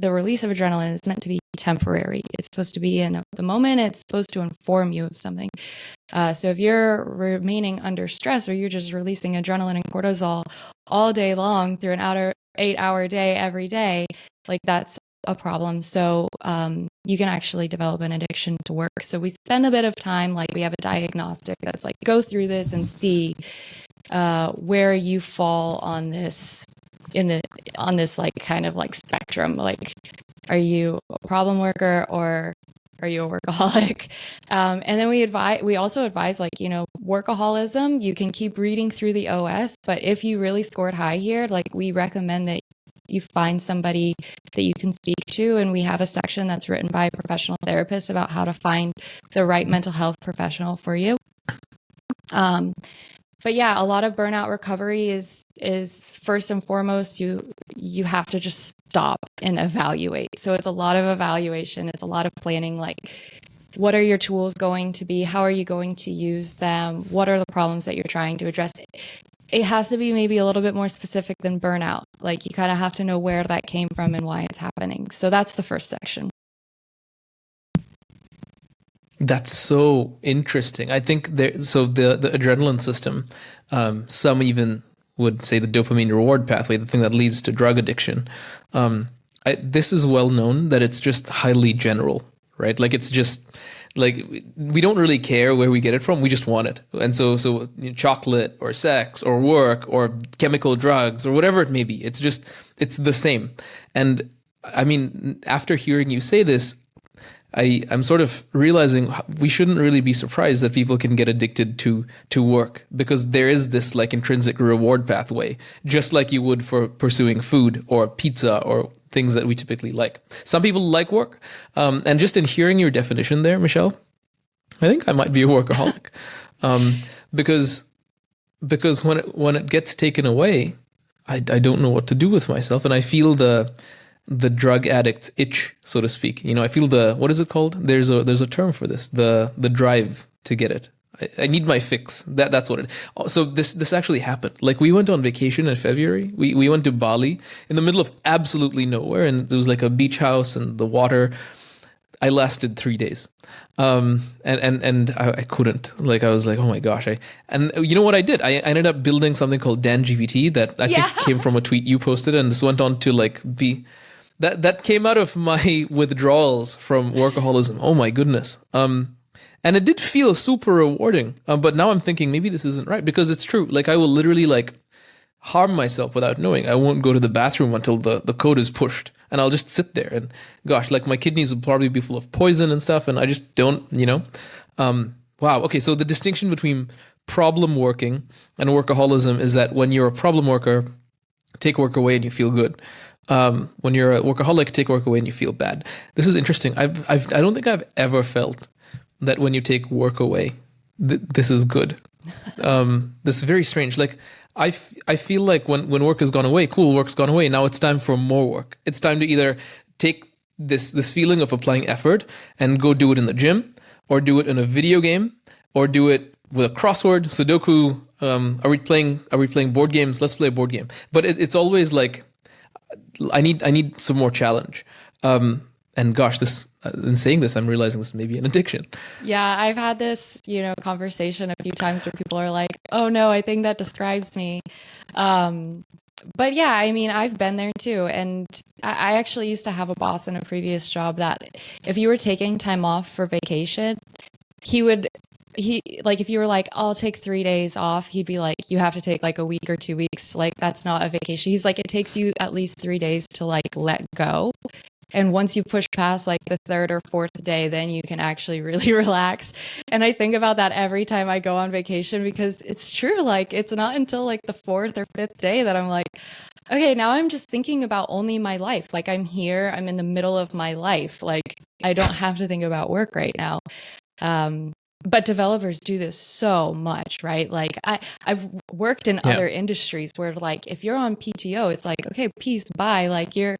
the release of adrenaline is meant to be temporary. It's supposed to be in the moment. It's supposed to inform you of something. So if you're remaining under stress, or you're just releasing adrenaline and cortisol all day long through an 8-hour day every day, like, that's a problem. So you can actually develop an addiction to work. So we spend a bit of time, like, we have a diagnostic that's like, go through this and see where you fall on this like kind of like spectrum. Like, are you a problem worker or are you a workaholic? And then we also advise, like, workaholism, you can keep reading through the OS, but if you really scored high here, like, we recommend that you find somebody that you can speak to. And we have a section that's written by a professional therapist about how to find the right mental health professional for you. But yeah, a lot of burnout recovery is first and foremost, you have to just stop and evaluate. So it's a lot of evaluation. It's a lot of planning. Like, what are your tools going to be? How are you going to use them? What are the problems that you're trying to address? It has to be maybe a little bit more specific than burnout. Like, you kind of have to know where that came from and why it's happening. So that's the first section. That's so interesting. I think the adrenaline system, some even would say the dopamine reward pathway, the thing that leads to drug addiction. This is well known that it's just highly general, right? Like, it's just like, we don't really care where we get it from. We just want it. And so chocolate or sex or work or chemical drugs or whatever it may be, it's the same. And I mean, after hearing you say this, I'm sort of realizing we shouldn't really be surprised that people can get addicted to work, because there is this like intrinsic reward pathway, just like you would for pursuing food or pizza or things that we typically like. Some people like work. And just in hearing your definition there, Michelle, I think I might be a workaholic. Because when it gets taken away, I don't know what to do with myself. And I feel the drug addict's itch, so to speak. I feel what is it called? There's a term for this, the drive to get it. I need my fix. That's what it. So this actually happened. Like, we went on vacation in February. We went to Bali in the middle of absolutely nowhere, and there was like a beach house and the water. I lasted 3 days. And I couldn't. Like, I was like, oh my gosh. And you know what I did? I ended up building something called Dan GPT that I Yeah. think came from a tweet you posted, and this went on to like be that came out of my withdrawals from workaholism. Oh my goodness. And it did feel super rewarding. But now I'm thinking maybe this isn't right, because it's true. Like, I will literally like harm myself without knowing. I won't go to the bathroom until the code is pushed, and I'll just sit there. And gosh, like, my kidneys will probably be full of poison and stuff, and I just don't. Wow. Okay, so the distinction between problem working and workaholism is that when you're a problem worker, take work away and you feel good. When you're a workaholic, take work away and you feel bad. This is interesting. I don't think I've ever felt that when you take work away, this is good. This is very strange. Like, I feel like when work has gone away, cool, work's gone away. Now it's time for more work. It's time to either take this feeling of applying effort and go do it in the gym, or do it in a video game, or do it with a crossword, Sudoku. Are we playing board games? Let's play a board game. But it's always like, I need some more challenge. And gosh, this in saying this, I'm realizing this may be an addiction. Yeah, I've had this, conversation a few times where people are like, "Oh no, I think that describes me." But yeah, I mean, I've been there too. And I actually used to have a boss in a previous job that if you were taking time off for vacation, he like, if you were like, I'll take 3 days off, he'd be like, you have to take like a week or 2 weeks. Like, that's not a vacation. He's like, it takes you at least 3 days to like let go. And once you push past like the third or fourth day, then you can actually really relax. And I think about that every time I go on vacation, because it's true. Like, it's not until like the fourth or fifth day that I'm like, okay, now I'm just thinking about only my life. Like, I'm here, I'm in the middle of my life. Like, I don't have to think about work right now. But developers do this so much, right? Like, I've worked in other industries where like, if you're on PTO, it's like, okay, peace, bye, like, you're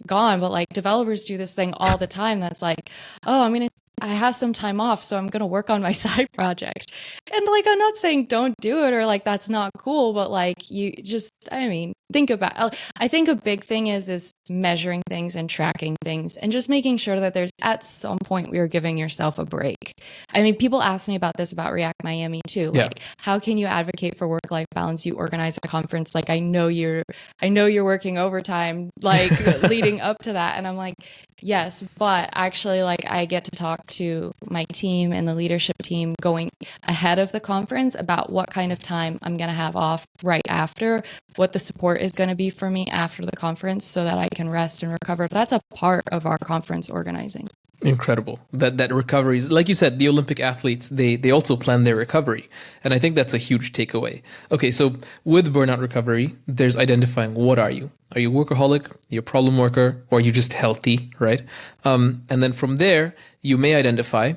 gone. But like, developers do this thing all the time that's like, oh, I have some time off, so I'm going to work on my side project. And like, I'm not saying don't do it or like that's not cool, but like, you just, I mean, think about, I think a big thing is measuring things and tracking things and just making sure that there's at some point where you're giving yourself a break. I mean, people ask me about this about React Miami too. Like, how can you advocate for work-life balance? You organize a conference. Like, I know you're working overtime, like leading up to that. And I'm like, yes, but actually, like, I get to talk to my team and the leadership team going ahead of the conference about what kind of time I'm going to have off right after, what the support is going to be for me after the conference so that I can rest and recover. That's a part of our conference organizing. Incredible. That recovery is, like you said, the Olympic athletes, they also plan their recovery. And I think that's a huge takeaway. Okay, so with burnout recovery, there's identifying, what are you? Are you a workaholic? Are you a problem worker? Or are you just healthy, right? And then from there, you may identify,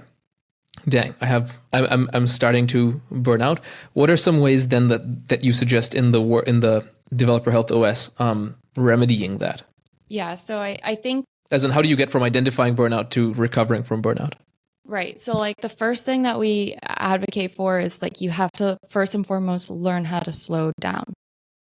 dang, I'm starting to burn out. What are some ways then that you suggest in the Developer Health OS remedying that? Yeah, so I think, as in, how do you get from identifying burnout to recovering from burnout? right. So like, the first thing that we advocate for is like, you have to first and foremost learn how to slow down.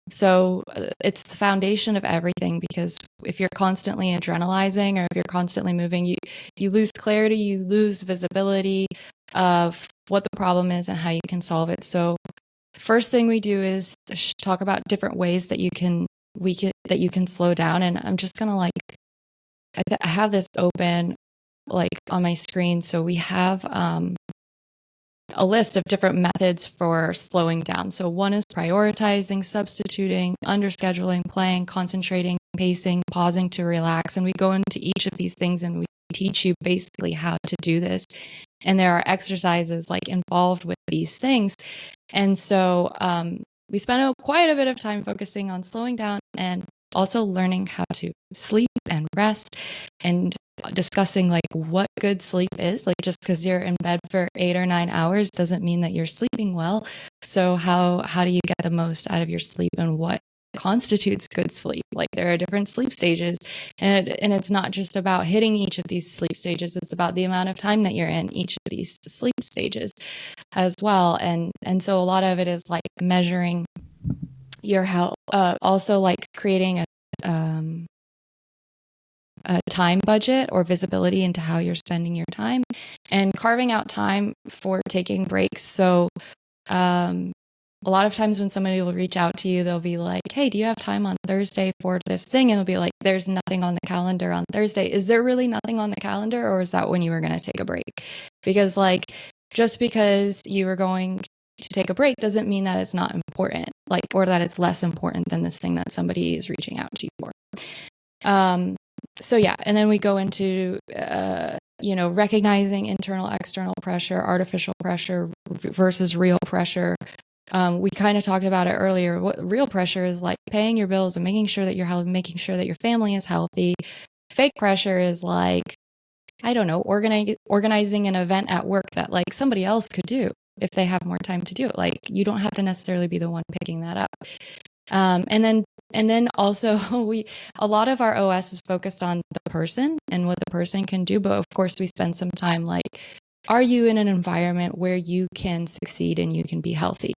So it's the foundation of everything, because if you're constantly adrenalizing or if you're constantly moving, you lose clarity, you lose visibility of what the problem is and how you can solve it. So first thing we do is talk about different ways that you can slow down. And I'm just gonna like, I have this open like on my screen. So we have a list of different methods for slowing down. So one is prioritizing, substituting, underscheduling, playing, concentrating, pacing, pausing to relax. And we go into each of these things and we teach you basically how to do this. And there are exercises like involved with these things. And so we spent quite a bit of time focusing on slowing down and also learning how to sleep and rest, and discussing like what good sleep is. Like, just because you're in bed for 8 or 9 hours doesn't mean that you're sleeping well. So how do you get the most out of your sleep, and what constitutes good sleep? Like, there are different sleep stages, and it's not just about hitting each of these sleep stages. It's about the amount of time that you're in each of these sleep stages as well. And so a lot of it is like measuring your health, also like creating a time budget or visibility into how you're spending your time, and carving out time for taking breaks. So a lot of times when somebody will reach out to you, they'll be like, hey, do you have time on Thursday for this thing? And it'll be like, there's nothing on the calendar on Thursday. Is there really nothing on the calendar, or is that when you were going to take a break? Because like, just because you were going to take a break doesn't mean that it's not important, like, or that it's less important than this thing that somebody is reaching out to you for. So yeah, and then we go into recognizing internal, external pressure, artificial pressure versus real pressure. We kind of talked about it earlier. What real pressure is like paying your bills and making sure that you're healthy, making sure that your family is healthy. Fake pressure is like, I don't know, organizing an event at work that like somebody else could do if they have more time to do it. Like you don't have to necessarily be the one picking that up. And then also a lot of our OS is focused on the person and what the person can do. But of course we spend some time like, are you in an environment where you can succeed and you can be healthy?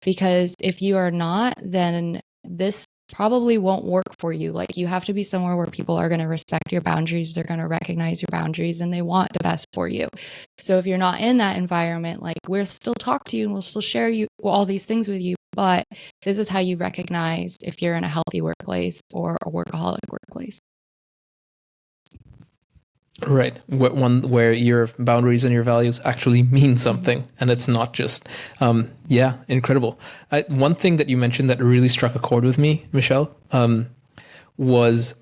Because if you are not, then this probably won't work for you. Like you have to be somewhere where people are going to respect your boundaries. They're going to recognize your boundaries and they want the best for you. So if you're not in that environment, like we'll still talk to you and we'll still share all these things with you. But this is how you recognize if you're in a healthy workplace or a workaholic workplace. Right. One where your boundaries and your values actually mean something, and it's not just, incredible. One thing that you mentioned that really struck a chord with me, Michelle, was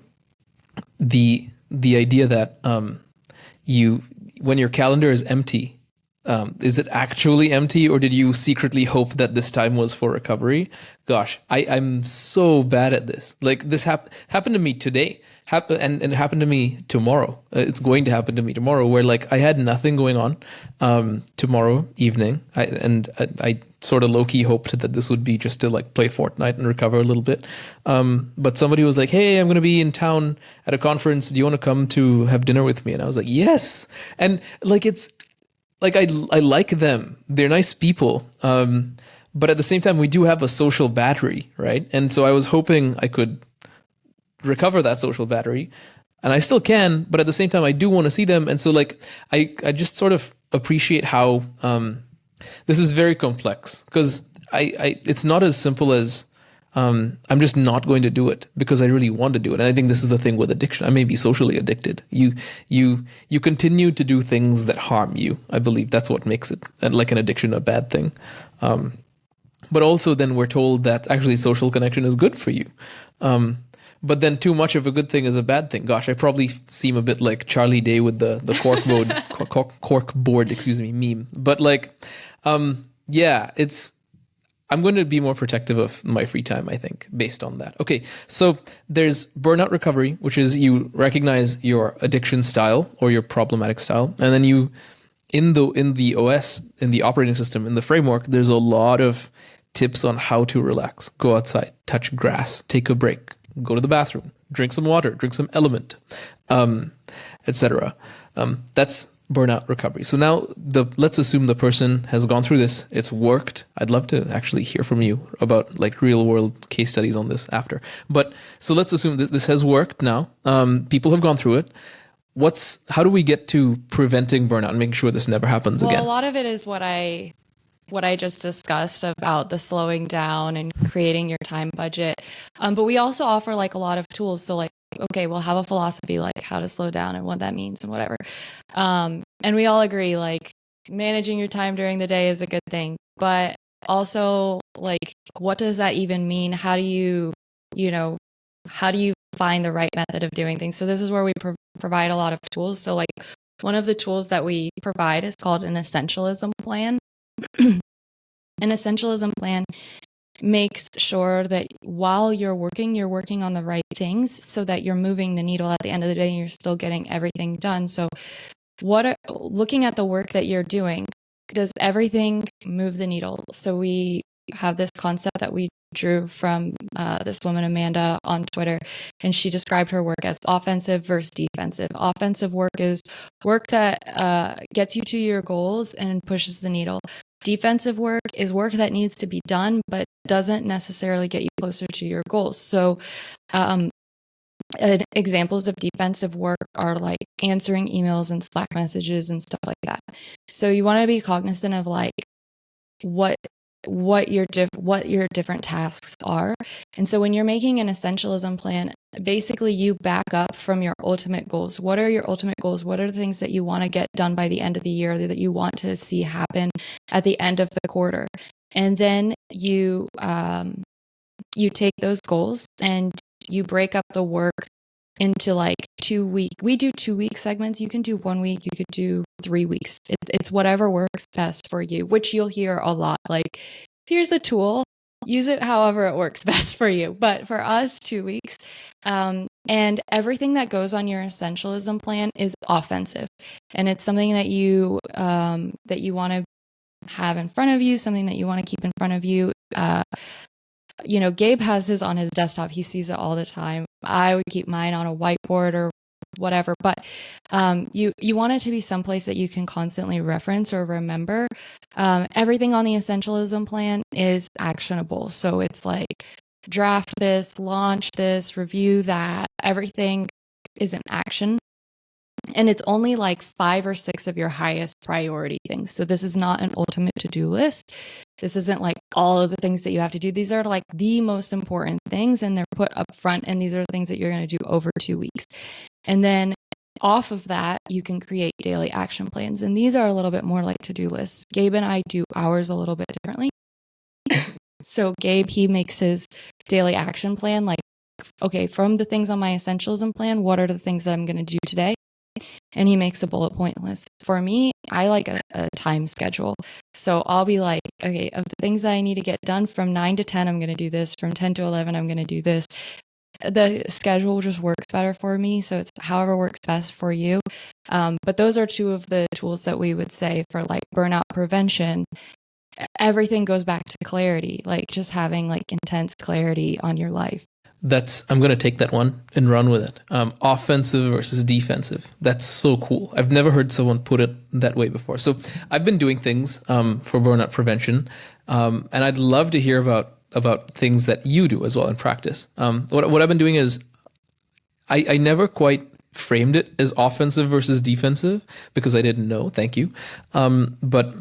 the idea that when your calendar is empty, is it actually empty, or did you secretly hope that this time was for recovery? Gosh, I'm so bad at this. Like this happened to me today, and it happened to me tomorrow. It's going to happen to me tomorrow, where like I had nothing going on tomorrow evening, I sort of low key hoped that this would be just to like play Fortnite and recover a little bit. But somebody was like, "Hey, I'm going to be in town at a conference. Do you want to come to have dinner with me?" And I was like, "Yes." And like it's. Like I like them. They're nice people. But at the same time, we do have a social battery, right? And so I was hoping I could recover that social battery, and I still can. But at the same time, I do want to see them. And so like I just sort of appreciate how this is very complex, because it's not as simple as I'm just not going to do it because I really want to do it. And I think this is the thing with addiction. I may be socially addicted. You continue to do things that harm you. I believe that's what makes it like an addiction a bad thing. But also then we're told that actually social connection is good for you. But then too much of a good thing is a bad thing. Gosh, I probably seem a bit like Charlie Day with the cork board, meme. But like, I'm going to be more protective of my free time, I think, based on that. Okay, so there's burnout recovery, which is you recognize your addiction style or your problematic style, and then you, in the OS, in the operating system, in the framework, there's a lot of tips on how to relax. Go outside, touch grass, take a break, go to the bathroom, drink some water, drink some element, etc. That's burnout recovery. So now let's assume the person has gone through this. It's worked. I'd love to actually hear from you about like real world case studies on this after. But so let's assume that this has worked now. People have gone through it. How do we get to preventing burnout and making sure this never happens again? A lot of it is what I just discussed about the slowing down and creating your time budget. But we also offer like a lot of tools. So like, okay, we'll have a philosophy like how to slow down and what that means and whatever. And we all agree like managing your time during the day is a good thing, but also like, what does that even mean? How do you find the right method of doing things? So this is where we provide a lot of tools. So like one of the tools that we provide is called an essentialism plan. An essentialism plan makes sure that while you're working on the right things so that you're moving the needle at the end of the day and you're still getting everything done. So looking at the work that you're doing, does everything move the needle? So we have this concept that we drew from this woman, Amanda, on Twitter, and she described her work as offensive versus defensive. Offensive work is work that gets you to your goals and pushes the needle. Defensive work is work that needs to be done, but doesn't necessarily get you closer to your goals. So Examples of defensive work are like answering emails and Slack messages and stuff like that. So you want to be cognizant of like what your different tasks are. And so when you're making an essentialism plan, basically you back up from your ultimate goals. What are your ultimate goals? What are the things that you want to get done by the end of the year, that you want to see happen at the end of the quarter? And then you take those goals and you break up the work into like 2 week. We do 2 week segments. You can do 1 week. You could do 3 weeks. It's whatever works best for you, which you'll hear a lot. Like, here's a tool, use it however it works best for you. But for us, 2 weeks. And everything that goes on your essentialism plan is offensive. And it's something that you want to have in front of you, something that you want to keep in front of you. Gabe has his on his desktop. He sees it all the time. I would keep mine on a whiteboard or whatever, but you want it to be someplace that you can constantly reference or remember. Everything on the essentialism plan is actionable. So it's like draft this, launch this, review that. Everything is an action. And it's only like 5 or 6 of your highest priority things. So this is not an ultimate to-do list. This isn't like all of the things that you have to do. These are like the most important things, and they're put up front. And these are the things that you're going to do over 2 weeks. And then off of that, you can create daily action plans. And these are a little bit more like to-do lists. Gabe and I do ours a little bit differently. So Gabe, he makes his daily action plan like, okay, from the things on my essentialism plan, what are the things that I'm going to do today? And he makes a bullet point list. For me, I like a time schedule. So I'll be like, okay, of the things that I need to get done from 9 to 10, I'm going to do this. From 10 to 11, I'm going to do this. The schedule just works better for me. So it's however works best for you. But those are 2 of the tools that we would say for like burnout prevention. Everything goes back to clarity, like just having like intense clarity on your life. I'm going to take that one and run with it. Offensive versus defensive. That's so cool. I've never heard someone put it that way before. So I've been doing things for burnout prevention, and I'd love to hear about things that you do as well in practice. What I've been doing is I never quite framed it as offensive versus defensive because I didn't know. Thank you. But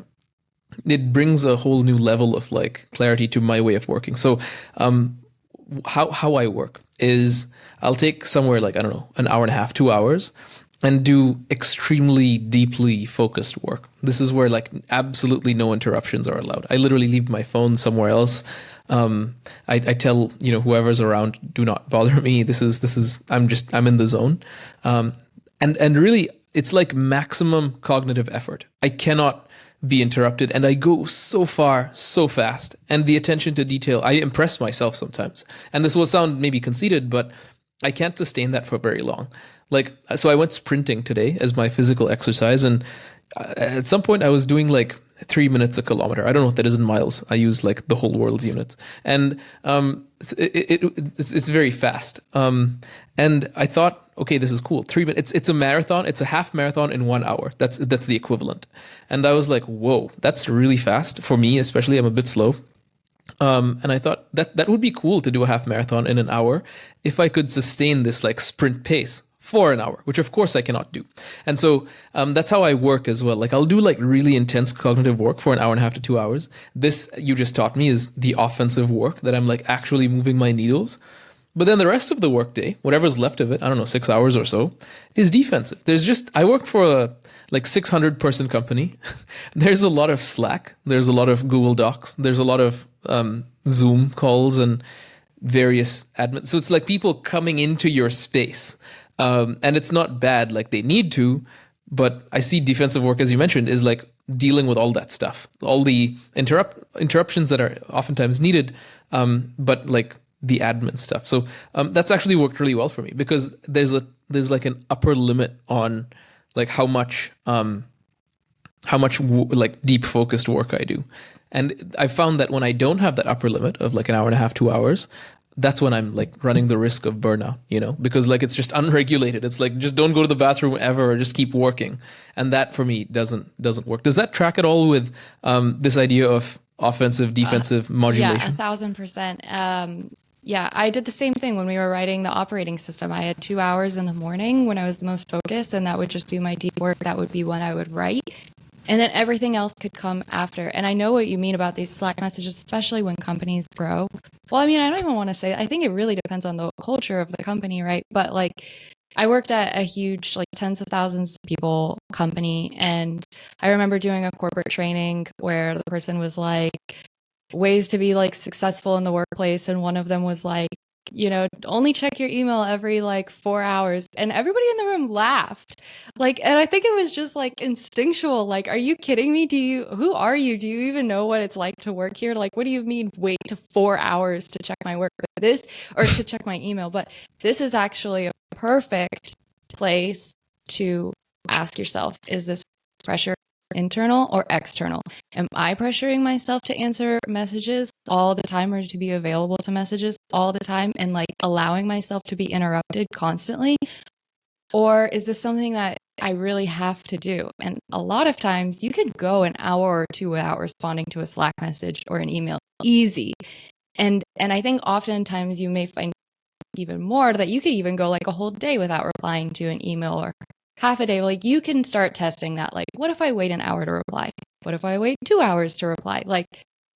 it brings a whole new level of like clarity to my way of working. So how I work is I'll take somewhere like, I don't know, an hour and a half, 2 hours, and do extremely deeply focused work. This is where like absolutely no interruptions are allowed. I literally leave my phone somewhere else. I tell, whoever's around, do not bother me. I'm in the zone. And really it's like maximum cognitive effort. I cannot be interrupted, and I go so far so fast, and the attention to detail, I impress myself sometimes, and this will sound maybe conceited, but I can't sustain that for very long. Like, so I went sprinting today as my physical exercise, and at some point I was doing like 3 minutes a kilometer. I don't know what that is in miles. I use like the whole world's units, and it's very fast. And I thought, okay, this is cool. 3 minutes. It's a marathon. It's a half marathon in 1 hour. That's the equivalent. And I was like, whoa, that's really fast for me, especially. I'm a bit slow. And I thought that would be cool to do a half marathon in an hour if I could sustain this like sprint pace for an hour, which of course I cannot do. And so that's how I work as well. Like I'll do like really intense cognitive work for an hour and a half to 2 hours. This you just taught me is the offensive work that I'm like actually moving my needles. But then the rest of the workday, whatever's left of it, I don't know, 6 hours or so, is defensive. I work for a like 600 person company. There's a lot of Slack. There's a lot of Google Docs. There's a lot of Zoom calls and various admin. So it's like people coming into your space. And it's not bad, like they need to, but I see defensive work, as you mentioned, is like dealing with all that stuff, all the interruptions that are oftentimes needed, but like the admin stuff. So that's actually worked really well for me because there's like an upper limit on like how much like deep focused work I do. And I found that when I don't have that upper limit of like an hour and a half, 2 hours, that's when I'm like running the risk of burnout, because like it's just unregulated. It's like, just don't go to the bathroom ever or just keep working. And that for me doesn't work. Does that track at all with this idea of offensive, defensive modulation? Yeah, 1,000%. Yeah, I did the same thing when we were writing the operating system. I had 2 hours in the morning when I was the most focused, and that would just be my deep work. That would be when I would write. And then everything else could come after. And I know what you mean about these Slack messages, especially when companies grow. Well, I mean, I don't even want to say, I think it really depends on the culture of the company, right? But like, I worked at a huge, like tens of thousands of people company. And I remember doing a corporate training where the person was like, ways to be like successful in the workplace. And one of them was like, only check your email every like 4 hours. And everybody in the room laughed. Like, and I think it was just like instinctual. Like, are you kidding me? Who are you? Do you even know what it's like to work here? Like, what do you mean wait to 4 hours to check my work? But this, or to check my email? But this is actually a perfect place to ask yourself, is this pressure internal or external? Am I pressuring myself to answer messages all the time or to be available to messages all the time and like allowing myself to be interrupted constantly? Or is this something that I really have to do? And a lot of times you could go an hour or 2 hours responding to a Slack message or an email easy. And I think oftentimes you may find even more that you could even go like a whole day without replying to an email or half a day. Like you can start testing that. Like, what if I wait an hour to reply? What if I wait 2 hours to reply? Like,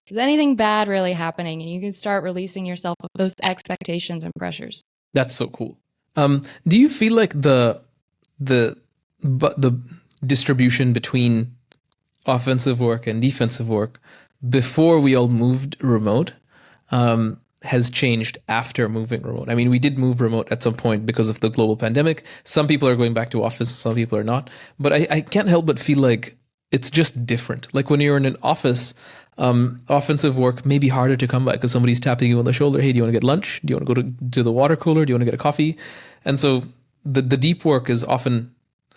is anything bad really happening? And you can start releasing yourself of those expectations and pressures. That's so cool. Do you feel like the distribution between offensive work and defensive work before we all moved remote has changed after moving remote? I mean, we did move remote at some point because of the global pandemic. Some people are going back to office, some people are not. But I can't help but feel like it's just different. Like when you're in an office, offensive work may be harder to come by because somebody's tapping you on the shoulder. Hey, do you want to get lunch? Do you want to go to the water cooler? Do you want to get a coffee? And so the deep work is often,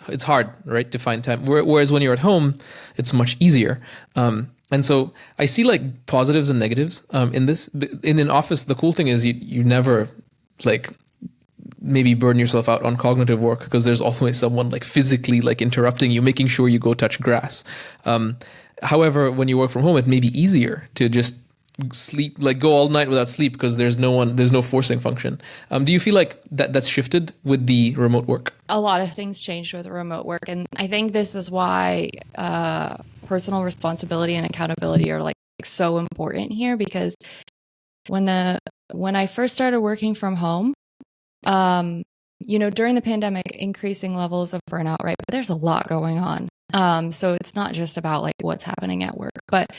it's hard, right, to find time. Whereas when you're at home, it's much easier. And so I see like positives and negatives in this. In an office, the cool thing is you never like maybe burn yourself out on cognitive work because there's always someone like physically like interrupting you, making sure you go touch grass. However, when you work from home, it may be easier to just sleep, like go all night without sleep because there's no forcing function. Do you feel like that's shifted with the remote work? A lot of things changed with remote work. And I think this is why personal responsibility and accountability are like so important here, because when I first started working from home, during the pandemic, increasing levels of burnout, right? But there's a lot going on. So it's not just about like what's happening at work, but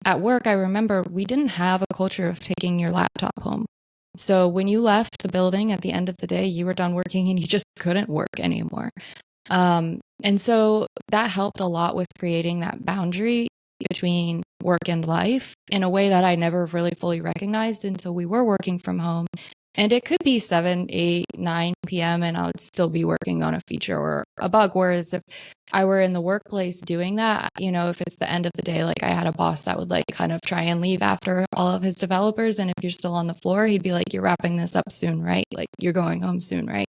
at work, I remember we didn't have a culture of taking your laptop home. So when you left the building at the end of the day, you were done working and you just couldn't work anymore. And so that helped a lot with creating that boundary between work and life in a way that I never really fully recognized until we were working from home. And it could be 7, 8, 9 p.m. and I would still be working on a feature or a bug. Whereas if I were in the workplace doing that, if it's the end of the day, like I had a boss that would like kind of try and leave after all of his developers. And if you're still on the floor, he'd be like, you're wrapping this up soon, right? Like you're going home soon, right?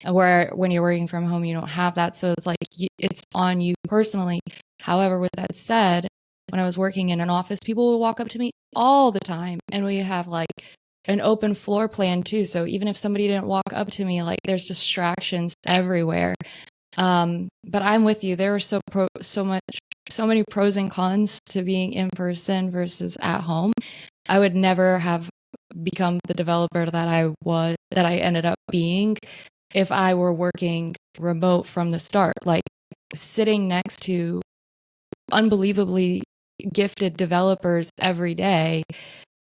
Where when you're working from home, you don't have that. So it's like, it's on you personally. However, with that said, when I was working in an office, people would walk up to me all the time and we have like an open floor plan too. So even if somebody didn't walk up to me, like there's distractions everywhere. But I'm with you. There are so many pros and cons to being in person versus at home. I would never have become the developer that I ended up being if I were working remote from the start, like sitting next to unbelievably gifted developers every day.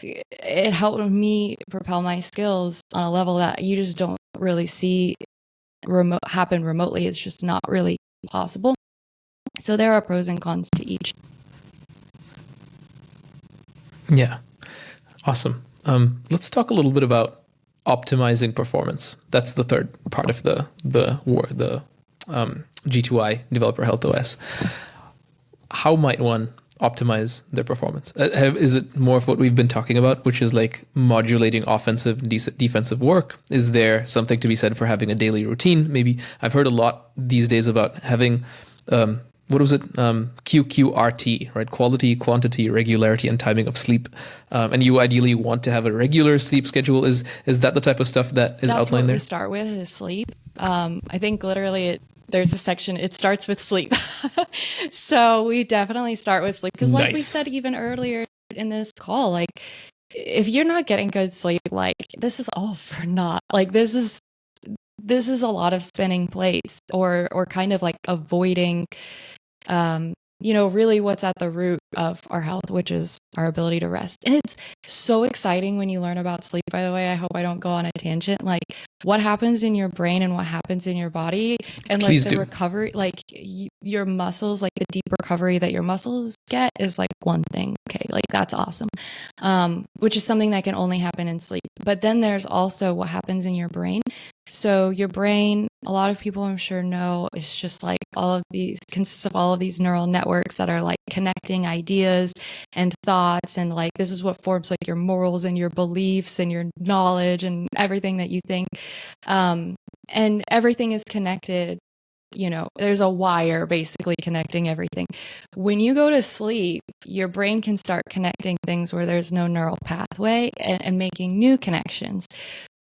It helped me propel my skills on a level that you just don't really see happen remotely. It's just not really possible. So there are pros and cons to each. Yeah. Awesome. Let's talk a little bit about optimizing performance. That's the third part of the G2I Developer Health OS. How might one optimize their performance? Is it more of what we've been talking about, which is like modulating offensive, defensive work? Is there something to be said for having a daily routine? Maybe I've heard a lot these days about having what was it? QQRT, right? Quality, quantity, regularity, and timing of sleep. And you ideally want to have a regular sleep schedule. Is that the type of stuff that is That's outlined what there? we start with is sleep. I think literally there's a section, it starts with sleep. So we definitely start with sleep because like we Nice. said even earlier in this call, like if you're not getting good sleep, like this is all for naught. Like this is a lot of spinning plates or kind of like avoiding really what's at the root of our health, which is our ability to rest. And it's so exciting when you learn about sleep, by the way. I hope I don't go on a tangent. Like what happens in your brain and what happens in your body and like Please the do. recovery, like your muscles, like the deep recovery that your muscles get is like one thing. Okay. Like that's awesome. Which is something that can only happen in sleep. But then there's also what happens in your brain. So your brain, a lot of people I'm sure know, is just like consists of all of these neural networks that are like connecting ideas and thoughts. And like, this is what forms like your morals and your beliefs and your knowledge and everything that you think. And everything is connected. There's a wire basically connecting everything. When you go to sleep, your brain can start connecting things where there's no neural pathway and making new connections,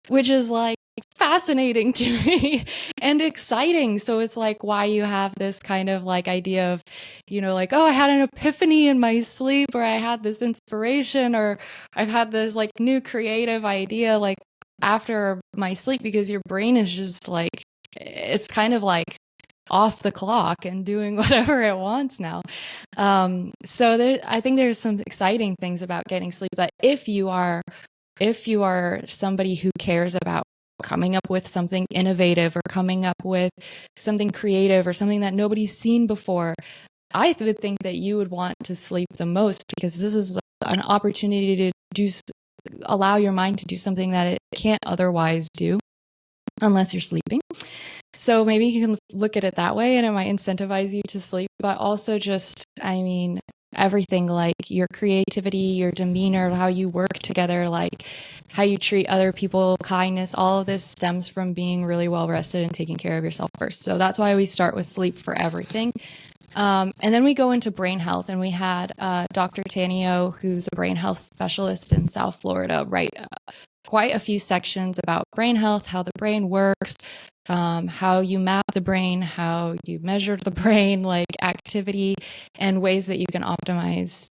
which is like fascinating to me and exciting. So it's like why you have this kind of like idea of, like, oh, I had an epiphany in my sleep, or I had this inspiration, or I've had this like new creative idea like after my sleep, because your brain is just like, it's kind of like off the clock and doing whatever it wants now. So I think there's some exciting things about getting sleep that if you are somebody who cares about coming up with something innovative or coming up with something creative or something that nobody's seen before, I would think that you would want to sleep the most, because this is an opportunity to allow your mind to do something that it can't otherwise do unless you're sleeping. So maybe you can look at it that way, and it might incentivize you to sleep, but also just, everything like your creativity, your demeanor, how you work together, like how you treat other people, kindness, all of this stems from being really well rested and taking care of yourself first. So that's why we start with sleep for everything. And then we go into brain health, and we had Dr. Tanio, who's a brain health specialist in South Florida, write quite a few sections about brain health, how the brain works, how you map the brain, how you measure the brain, like activity, and ways that you can optimize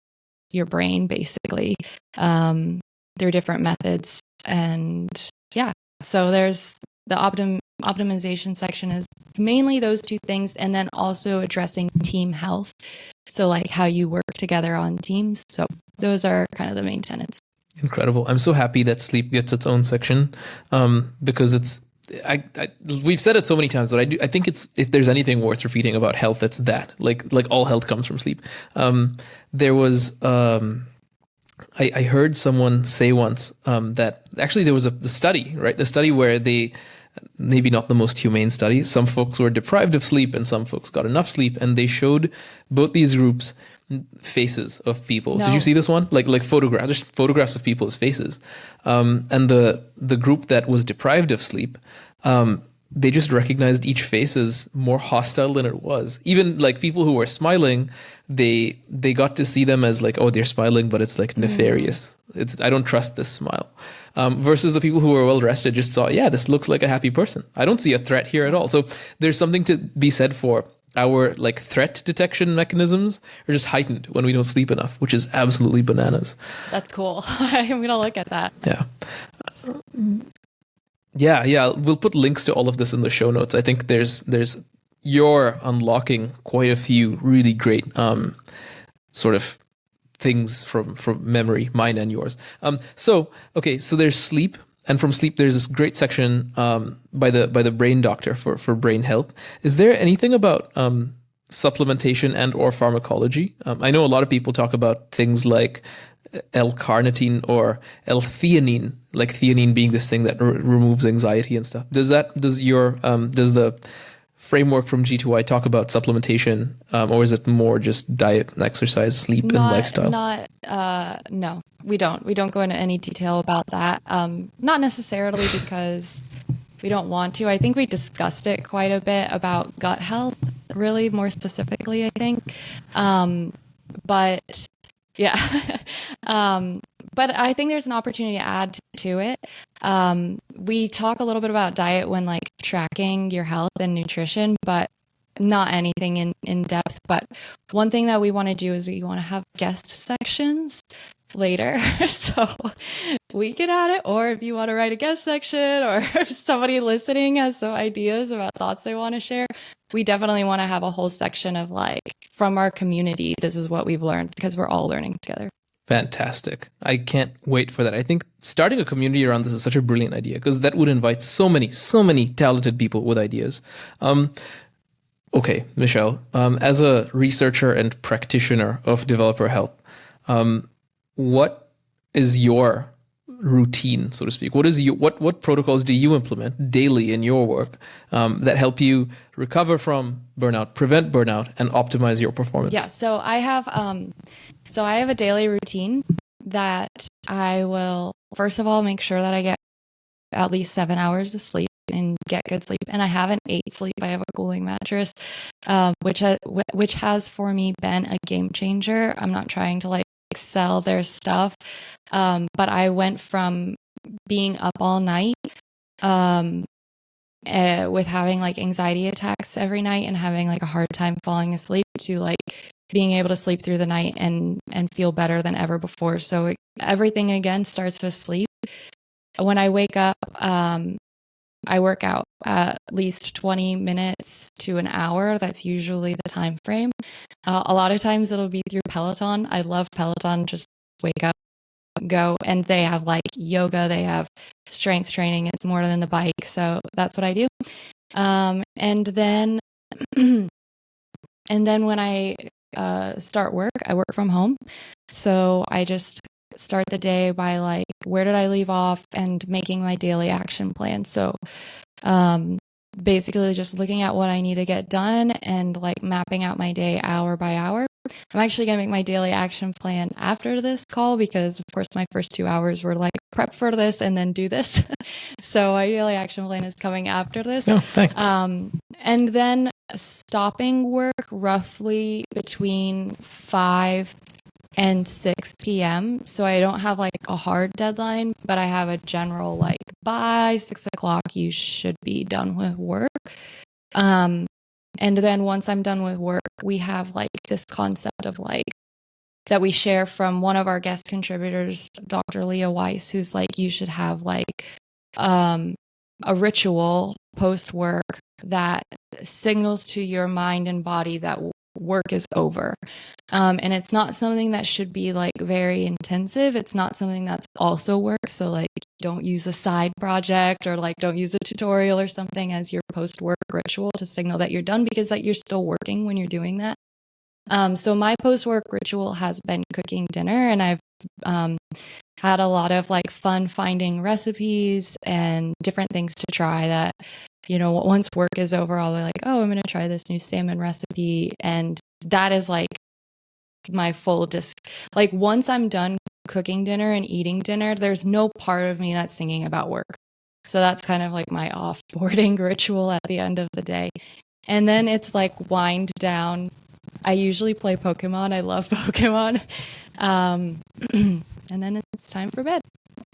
your brain, basically, through different methods. And yeah, so there's the optimization section is mainly those two things, and then also addressing team health. So like how you work together on teams. So those are kind of the main tenets. Incredible. I'm so happy that sleep gets its own section, because it's, we've said it so many times, but I think it's, if there's anything worth repeating about health, it's that like all health comes from sleep. There was, I heard someone say once, that actually there was a study, right? A study where they, maybe not the most humane study, some folks were deprived of sleep and some folks got enough sleep, and they showed both these groups faces of people. No. Did you see this one? Like photographs, just photographs of people's faces. And the group that was deprived of sleep, they just recognized each face as more hostile than it was. Even like people who were smiling, they got to see them as like, oh, they're smiling, but it's like nefarious. It's, I don't trust this smile. Versus the people who were well rested just saw, yeah, this looks like a happy person. I don't see a threat here at all. So there's something to be said for our like threat detection mechanisms are just heightened when we don't sleep enough, which is absolutely bananas. That's cool. I'm gonna look at that. Yeah. We'll put links to all of this in the show notes. I think there's you're unlocking quite a few really great sort of things from memory, mine and yours. So there's sleep. And from sleep, there's this great section by the brain doctor for brain health. Is there anything about supplementation and or pharmacology? I know a lot of people talk about things like L-carnitine or L-theanine, like theanine being this thing that removes anxiety and stuff. Does the framework from G2I talk about supplementation, or is it more just diet, exercise, sleep, and lifestyle? No, we don't go into any detail about that. Not necessarily because we don't want to. I think we discussed it quite a bit about gut health. really more specifically, I think. But yeah. But I think there's an opportunity to add to it. We talk a little bit about diet when like tracking your health and nutrition, but not anything in depth. But one thing that we want to do is we want to have guest sections later. So we can add it, or if you want to write a guest section, or if somebody listening has some ideas about thoughts they want to share, we definitely want to have a whole section of like, from our community, this is what we've learned, because we're all learning together. Fantastic. I can't wait for that. I think starting a community around this is such a brilliant idea because that would invite so many talented people with ideas. Okay, Michelle, as a researcher and practitioner of developer health, what is your routine, so to speak? What protocols do you implement daily in your work that help you recover from burnout, prevent burnout, and optimize your performance? Yeah, so I have a daily routine that I will first of all make sure that I get at least 7 hours of sleep and get good sleep. And I haven't ate sleep. I have a cooling mattress, which has for me been a game changer. I'm not trying to like sell their stuff, but I went from being up all night with having like anxiety attacks every night and having like a hard time falling asleep to like being able to sleep through the night and feel better than ever before. So everything again starts with sleep. When I wake up, I work out at least 20 minutes to an hour. That's usually the time frame. A lot of times it'll be through Peloton. I love Peloton. Just wake up, go. And they have like yoga, they have strength training. It's more than the bike. So that's what I do. And then when I start work, I work from home. So I just start the day by like, where did I leave off, and making my daily action plan. So basically just looking at what I need to get done and like mapping out my day hour by hour. I'm actually going to make my daily action plan after this call because of course my first 2 hours were like prep for this and then do this. So my daily action plan is coming after this. Oh, thanks. And then stopping work roughly between 5 and 6 p.m. So I don't have like a hard deadline, but I have a general like by 6 o'clock, you should be done with work. And then once I'm done with work, we have like this concept of like that we share from one of our guest contributors, Dr. Leah Weiss, who's like, you should have like a ritual post work that signals to your mind and body that work is over. And it's not something that should be like very intensive. It's not something that's also work. So like don't use a side project or like don't use a tutorial or something as your post-work ritual to signal that you're done, because that you're still working when you're doing that. So my post-work ritual has been cooking dinner, and I've had a lot of like fun finding recipes and different things to try that, you know, once work is over, I'll be like, oh, I'm going to try this new salmon recipe. And that is like my full like once I'm done cooking dinner and eating dinner, there's no part of me that's thinking about work. So that's kind of like my offboarding ritual at the end of the day. And then it's like wind down. I usually play Pokemon. I love Pokemon. And then it's time for bed.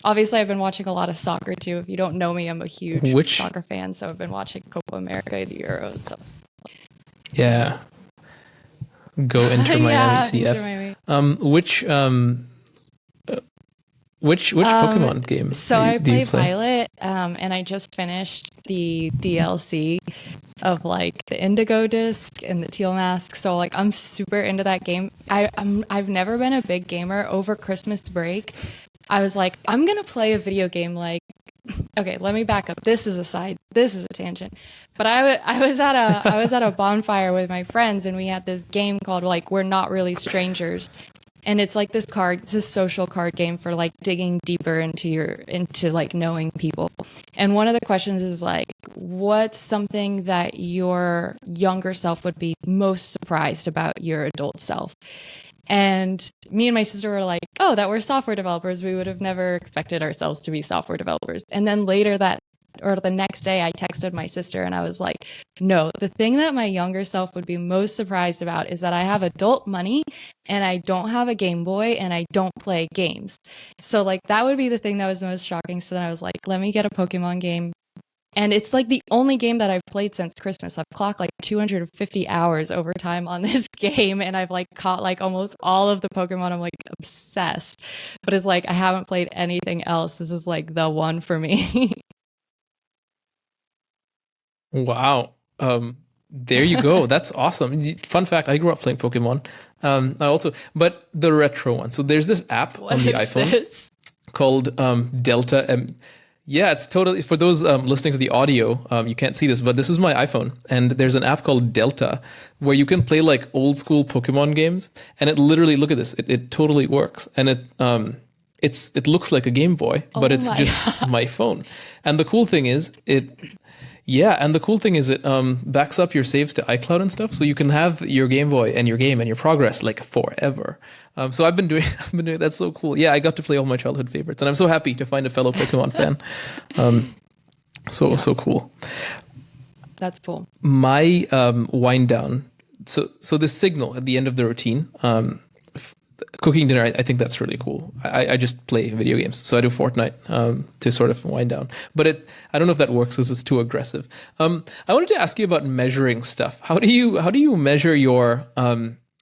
Obviously, I've been watching a lot of soccer too. If you don't know me, I'm a huge soccer fan. So I've been watching Copa America, the Euros. So. Yeah. Go Inter Miami CF. Inter Miami. Which Pokemon game? So I play Violet, and I just finished the DLC of like the Indigo disc and the Teal Mask. So like I'm super into that game. I've never been a big gamer. Over Christmas break, I was like, I'm gonna play a video game. Like, okay, let me back up. This is a tangent. But I was at a bonfire with my friends, and we had this game called like We're Not Really Strangers. And it's like it's a social card game for like digging deeper into like knowing people. And one of the questions is like, what's something that your younger self would be most surprised about your adult self? And me and my sister were like, oh, that we're software developers. We would have never expected ourselves to be software developers. And then later that or the next day I texted my sister and I was like, no, the thing that my younger self would be most surprised about is that I have adult money and I don't have a Game Boy and I don't play games. So like that would be the thing that was the most shocking. So then I was like, let me get a Pokemon game. And it's like the only game that I've played since Christmas. I've clocked like 250 hours over time on this game, and I've like caught like almost all of the Pokemon. I'm like obsessed. But it's like I haven't played anything else. This is like the one for me. Wow. There you go. That's awesome. Fun fact, I grew up playing Pokemon. I also, but the retro one. So there's this app What on the is iPhone this? called Delta. Yeah, it's totally, for those listening to the audio, you can't see this, but this is my iPhone. And there's an app called Delta where you can play like old school Pokemon games. And it literally, look at this, it totally works. And it looks like a Game Boy, but Oh it's my just God. my phone. And the cool thing is it backs up your saves to iCloud and stuff, so you can have your Game Boy and your game and your progress like forever. So I've been doing that's so cool. Yeah, I got to play all my childhood favorites, and I'm so happy to find a fellow Pokemon fan. So cool. That's cool. My wind down. So this signal at the end of the routine. Cooking dinner, I think that's really cool. I just play video games, so I do Fortnite to sort of wind down. But I don't know if that works because it's too aggressive. I wanted to ask you about measuring stuff. How do you measure your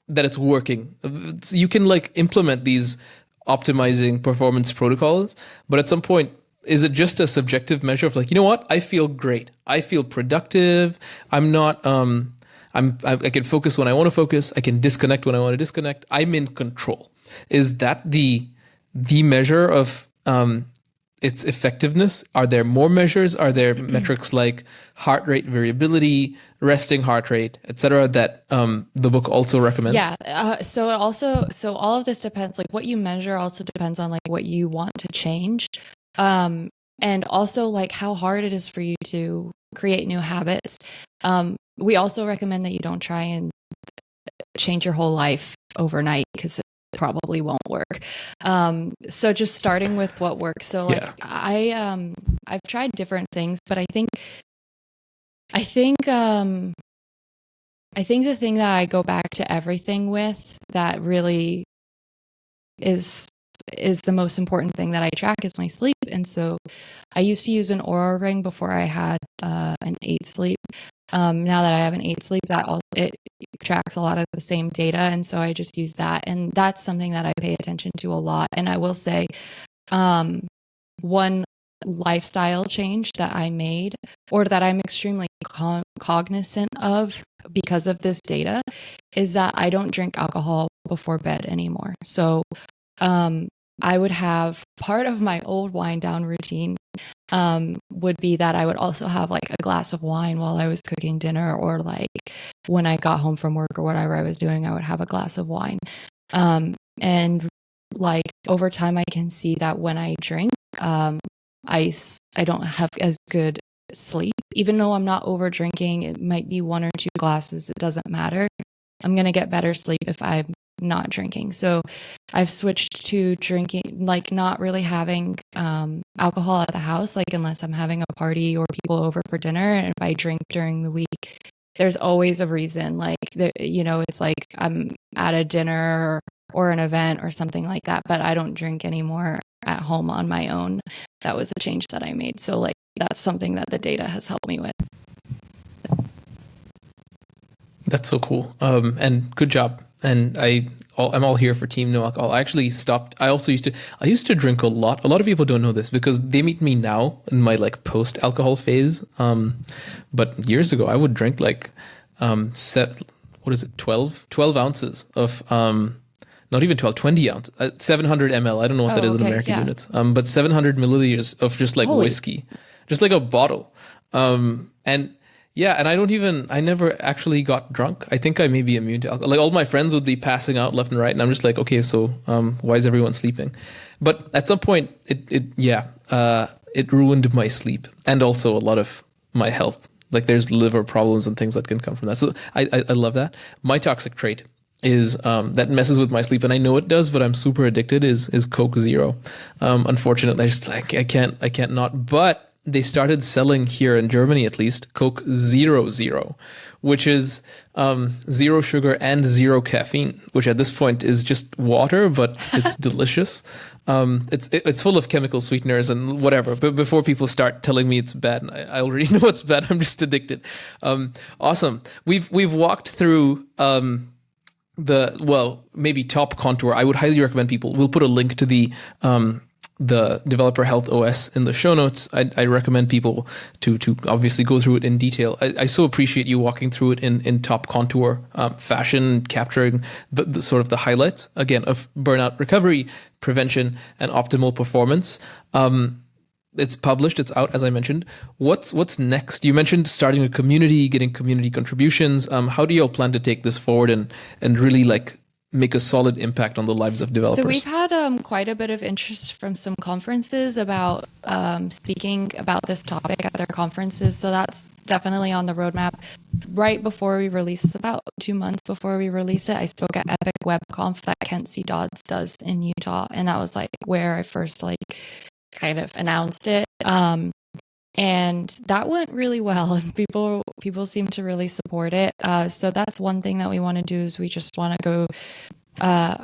that it's working? So you can like implement these optimizing performance protocols, but at some point, is it just a subjective measure of like, you know what, I feel great, I feel productive, I'm not I can focus when I want to focus. I can disconnect when I want to disconnect. I'm in control. Is that the measure of its effectiveness? Are there more measures? Are there metrics like heart rate variability, resting heart rate, etc., that the book also recommends? Yeah. So all of this depends. Like what you measure also depends on like what you want to change, and also like how hard it is for you to create new habits. We also recommend that you don't try and change your whole life overnight because it probably won't work. So just starting with what works. So like I've tried different things, but I think the thing that I go back to everything with that really is the most important thing that I track is my sleep. And so I used to use an Aura ring before I had an 8 sleep. Now that I have an 8 sleep, it tracks a lot of the same data, and so I just use that, and that's something that I pay attention to a lot. And I will say, one lifestyle change that I made, or that I'm extremely cognizant of because of this data, is that I don't drink alcohol before bed anymore. So, I would have part of my old wind down routine would be that I would also have like a glass of wine while I was cooking dinner, or like when I got home from work or whatever I was doing, I would have a glass of wine. And like over time, I can see that when I drink, I don't have as good sleep, even though I'm not over drinking. It might be 1 or 2 glasses. It doesn't matter. I'm going to get better sleep if I'm not drinking. So I've switched to drinking, like not really having alcohol at the house, like unless I'm having a party or people over for dinner. And if I drink during the week, there's always a reason. Like, it's like I'm at a dinner or an event or something like that, but I don't drink anymore at home on my own. That was a change that I made. So like that's something that the data has helped me with. That's so cool. And good job. And I'm all here for team no alcohol. I actually stopped. I used to drink a lot. A lot of people don't know this because they meet me now in my like post alcohol phase. But years ago I would drink like, 12 ounces of, not even 12, 20 ounces, 700 ml. I don't know what that is in American units. But 700 milliliters of just like whiskey, just like a bottle. And yeah, and I never actually got drunk. I think I may be immune to alcohol. Like all my friends would be passing out left and right, and I'm just like, okay, so why is everyone sleeping? But at some point, it ruined my sleep and also a lot of my health. Like there's liver problems and things that can come from that. So I love that. My toxic trait is that messes with my sleep, and I know it does, but I'm super addicted. Is Coke Zero? Unfortunately, I just like I can't not. But they started selling here in Germany, at least, Coke Zero Zero, which is zero sugar and zero caffeine, which at this point is just water, but it's delicious. It's full of chemical sweeteners and whatever. But before people start telling me it's bad, and I already know it's bad. I'm just addicted. Awesome. We've walked through. Maybe top contour. I would highly recommend people. We'll put a link to the developer health OS in the show notes. I recommend people to obviously go through it in detail. I so appreciate you walking through it in top contour fashion, capturing the sort of the highlights again of burnout recovery, prevention, and optimal performance. It's published, it's out, as I mentioned. What's next? You mentioned starting a community, getting community contributions. How do you all plan to take this forward and really like make a solid impact on the lives of developers? So we've had quite a bit of interest from some conferences about speaking about this topic at their conferences. So that's definitely on the roadmap. Right before we release this, about 2 months before we release it, I spoke at Epic Web Conf that Kent C. Dodds does in Utah. And that was like where I first kind of announced it. And that went really well, and people seem to really support it. So that's one thing that we want to do is we just want to go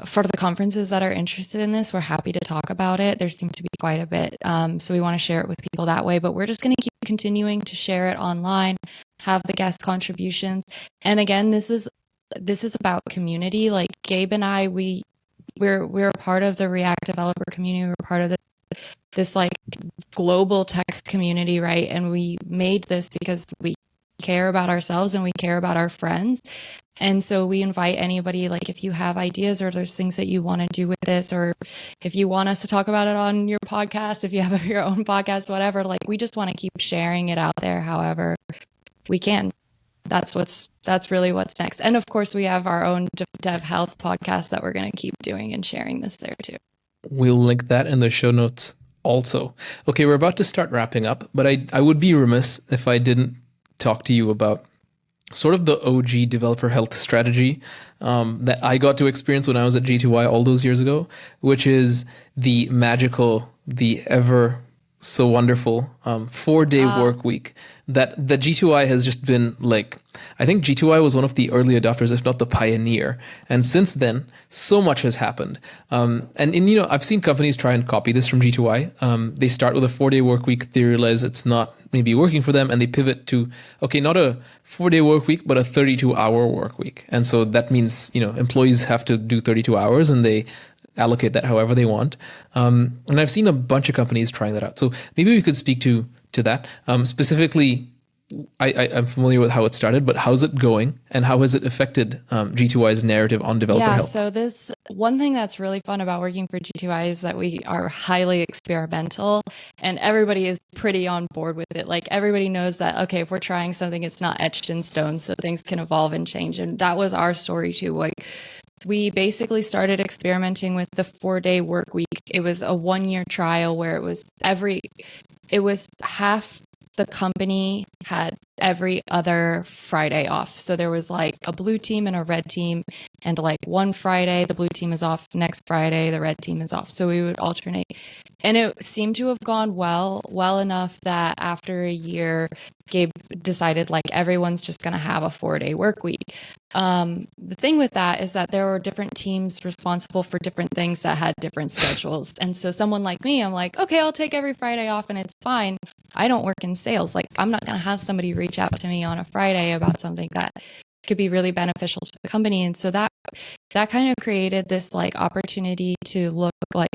for the conferences that are interested in this. We're happy to talk about it. There seems to be quite a bit. So we want to share it with people that way, but we're just going to keep continuing to share it online, have the guest contributions. And again, this is about community. Like Gabe and I, we're a part of the React developer community. We're part of this like global tech community, right? And we made this because we care about ourselves and we care about our friends. And so we invite anybody, like if you have ideas or there's things that you want to do with this, or if you want us to talk about it on your podcast, if you have your own podcast, whatever, like we just want to keep sharing it out there however we can. That's really what's next. And of course we have our own dev health podcast that we're going to keep doing and sharing this there too. We'll link that in the show notes also. Okay, we're about to start wrapping up, but I would be remiss if I didn't talk to you about sort of the OG developer health strategy that I got to experience when I was at G2I all those years ago, which is the magical, the ever so wonderful 4-day work week that G2I has just been like. I think G2I was one of the early adopters, if not the pioneer. And since then, so much has happened. And you know, I've seen companies try and copy this from G2I. They start with a 4-day work week. They realize it's not maybe working for them, and they pivot to, okay, not a 4-day work week, but a 32-hour work week. And so that means, you know, employees have to do 32 hours and they allocate that however they want. And I've seen a bunch of companies trying that out. So maybe we could speak to that. Specifically, I'm familiar with how it started, but how's it going and how has it affected G2I's narrative on developer health? So this one thing that's really fun about working for G2I is that we are highly experimental and everybody is pretty on board with it. Like everybody knows that, okay, if we're trying something, it's not etched in stone, so things can evolve and change. And that was our story too. Like we basically started experimenting with the 4-day work week. It was a 1-year trial where it was half the company had every other Friday off. So there was like a blue team and a red team, and like one Friday, the blue team is off, next Friday, the red team is off. So we would alternate. And it seemed to have gone well enough that after a year, Gabe decided like everyone's just going to have a 4-day work week. The thing with that is that there were different teams responsible for different things that had different schedules. And so someone like me, I'm like, okay, I'll take every Friday off and it's fine. I don't work in sales. Like I'm not going to have somebody reach out to me on a Friday about something that could be really beneficial to the company. And so that kind of created this like opportunity to look like,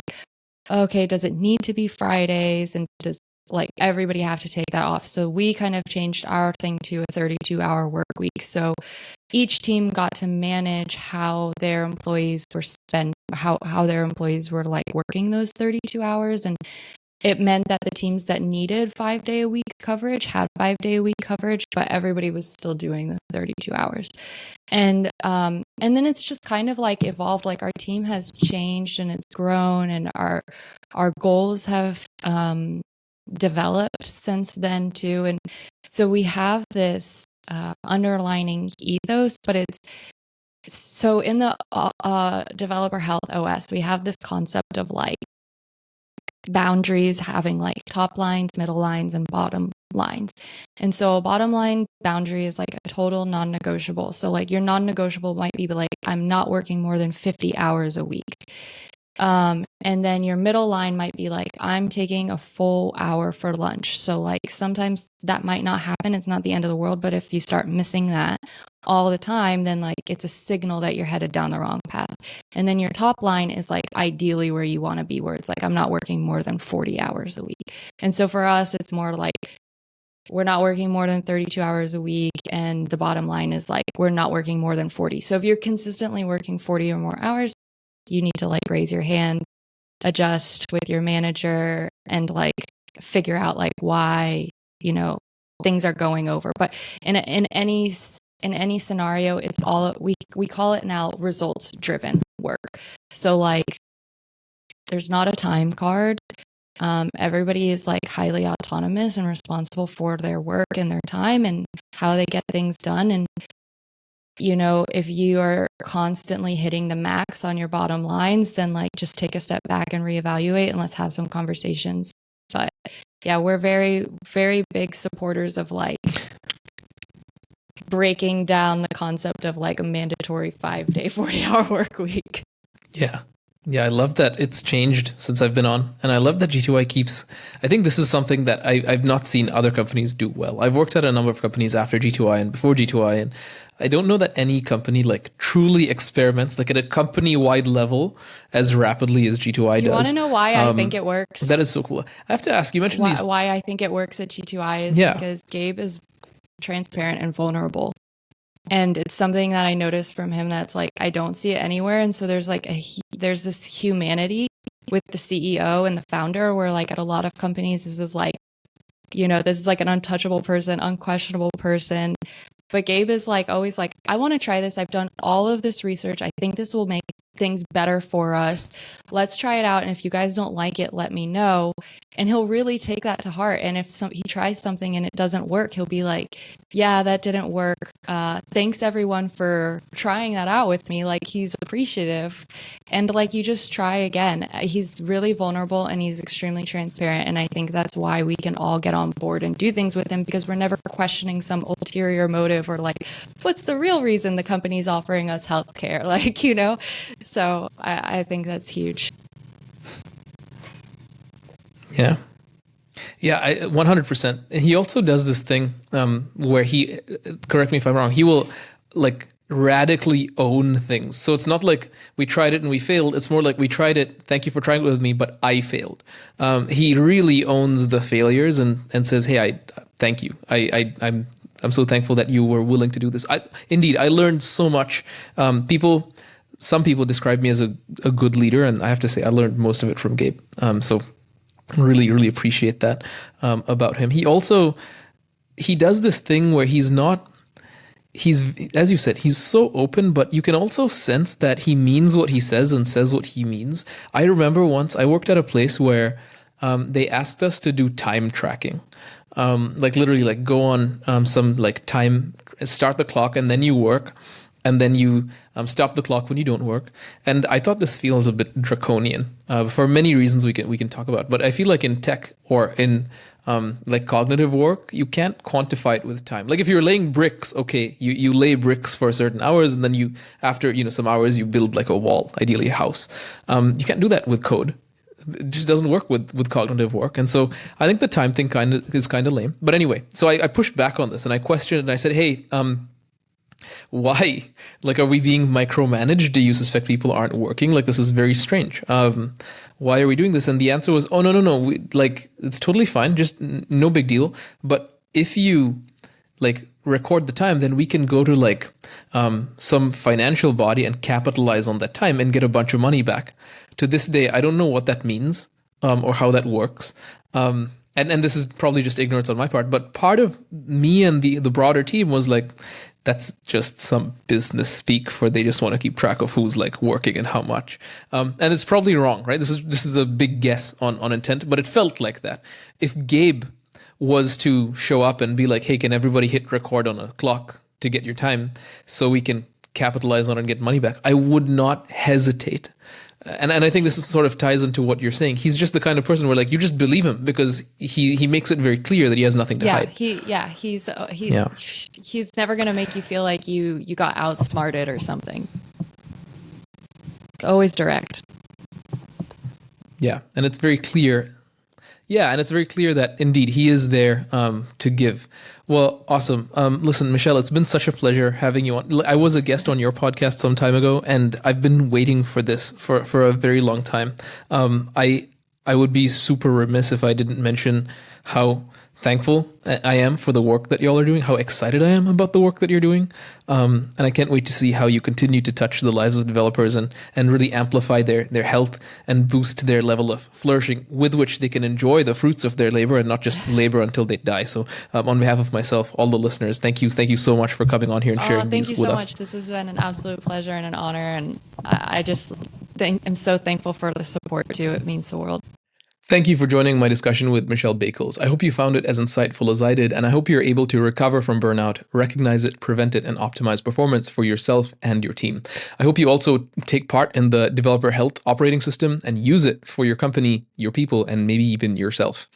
okay, does it need to be Fridays? And does like everybody have to take that off? So we kind of changed our thing to a 32-hour work week. So each team got to manage how their employees were how their employees were like working those 32 hours. And it meant that the teams that needed 5-day-a-week coverage had 5-day-a-week coverage, but everybody was still doing the 32 hours. And then it's just kind of like evolved. Like our team has changed and it's grown, and our goals have developed since then too. And so we have this underlining ethos, but it's so in the developer health OS, we have this concept of like boundaries, having like top lines, middle lines, and bottom lines. And so a bottom line boundary is like a total non-negotiable. So like your non-negotiable might be like, I'm not working more than 50 hours a week. And then your middle line might be like, I'm taking a full hour for lunch. So like sometimes that might not happen. It's not the end of the world. But if you start missing that all the time, then like it's a signal that you're headed down the wrong path. And then your top line is like ideally where you want to be, where it's like, I'm not working more than 40 hours a week. And so for us, it's more like, we're not working more than 32 hours a week. And the bottom line is like, we're not working more than 40. So if you're consistently working 40 or more hours, you need to like raise your hand, adjust with your manager, and like figure out like why, things are going over. But in any scenario, it's all, we call it now results driven work. So like there's not a time card. Everybody is like highly autonomous and responsible for their work and their time and how they get things done. And if you are constantly hitting the max on your bottom lines, then like just take a step back and reevaluate and let's have some conversations. But yeah, we're very, very big supporters of like breaking down the concept of like a mandatory 5-day, 40-hour work week. Yeah. Yeah, I love that it's changed since I've been on. And I love that G2I keeps, I think this is something that I've not seen other companies do well. I've worked at a number of companies after G2I and before G2I, and I don't know that any company like truly experiments like at a company-wide level as rapidly as G2I does. You want to know why I think it works? That is so cool. I have to ask, you mentioned why I think it works at G2I is because Gabe is transparent and vulnerable. And it's something that I noticed from him that's like, I don't see it anywhere. And so there's like there's this humanity with the CEO and the founder where like at a lot of companies, this is like, this is like an untouchable person, unquestionable person. But Gabe is like, always like, I want to try this. I've done all of this research. I think this will make things better for us. Let's try it out. And if you guys don't like it, let me know. And he'll really take that to heart. And if he tries something and it doesn't work, he'll be like, yeah, that didn't work. Thanks everyone for trying that out with me. Like he's appreciative. And like, you just try again. He's really vulnerable and he's extremely transparent. And I think that's why we can all get on board and do things with him, because we're never questioning some ulterior motive or like, what's the real reason the company's offering us healthcare? Like, so I think that's huge. Yeah. Yeah, 100%. And he also does this thing where he, correct me if I'm wrong, he will like radically own things. So it's not like we tried it and we failed. It's more like we tried it. Thank you for trying it with me, but I failed. He really owns the failures and says, "Hey, I thank you. I'm so thankful that you were willing to do this." Indeed, I learned so much. Some people describe me as a good leader, and I have to say I learned most of it from Gabe. So really, really appreciate that about him. He does this thing where he's, as you said, he's so open, but you can also sense that he means what he says and says what he means. I remember once I worked at a place where they asked us to do time tracking. Like literally like go on some like time, start the clock and then you work. And then you stop the clock when you don't work. And I thought this feels a bit draconian for many reasons we can talk about. But I feel like in tech or in like cognitive work, you can't quantify it with time. Like if you're laying bricks, okay, you lay bricks for certain hours, and then you after some hours you build like a wall, ideally a house. You can't do that with code. It just doesn't work with cognitive work. And so I think the time thing is kind of lame. But anyway, so I pushed back on this and I questioned it and I said, hey, why? Like, are we being micromanaged? Do you suspect people aren't working? Like, this is very strange. Why are we doing this? And the answer was, oh, no. It's totally fine. Just no big deal. But if you like record the time, then we can go to like some financial body and capitalize on that time and get a bunch of money back. To this day, I don't know what that means or how that works. And this is probably just ignorance on my part, but part of me and the broader team was like, that's just some business speak for they just want to keep track of who's like working and how much. And it's probably wrong, right? This is a big guess on intent, but it felt like that. If Gabe was to show up and be like, hey, can everybody hit record on a clock to get your time so we can capitalize on it and get money back, I would not hesitate and I think this is sort of ties into what you're saying. He's just the kind of person where like you just believe him because he makes it very clear that he has nothing to hide. He's never going to make you feel like you got outsmarted or something. Always direct. Yeah, and it's very clear. Yeah, and it's very clear that indeed he is there to give. Well, awesome. Listen, Michelle, it's been such a pleasure having you on. I was a guest on your podcast some time ago, and I've been waiting for this for a very long time. I would be super remiss if I didn't mention how thankful I am for the work that y'all are doing, how excited I am about the work that you're doing. And I can't wait to see how you continue to touch the lives of developers and really amplify their health and boost their level of flourishing with which they can enjoy the fruits of their labor and not just labor until they die. So on behalf of myself, all the listeners, thank you so much for coming on here and sharing these with us. Thank you so much. This has been an absolute pleasure and an honor. And I just I'm so thankful for the support too. It means the world. Thank you for joining my discussion with Michelle Bakels. I hope you found it as insightful as I did, and I hope you're able to recover from burnout, recognize it, prevent it, and optimize performance for yourself and your team. I hope you also take part in the developer health operating system and use it for your company, your people, and maybe even yourself.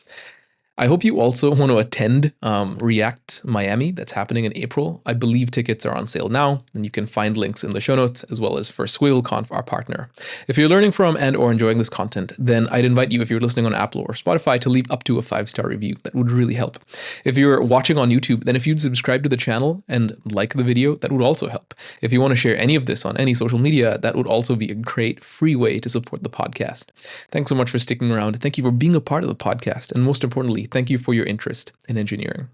I hope you also want to attend React Miami that's happening in April. I believe tickets are on sale now, and you can find links in the show notes as well as for SquiggleConf, our partner. If you're learning from and or enjoying this content, then I'd invite you, if you're listening on Apple or Spotify, to leave up to a 5-star review. That would really help. If you're watching on YouTube, then if you'd subscribe to the channel and like the video, that would also help. If you want to share any of this on any social media, that would also be a great free way to support the podcast. Thanks so much for sticking around. Thank you for being a part of the podcast. And most importantly, thank you for your interest in engineering.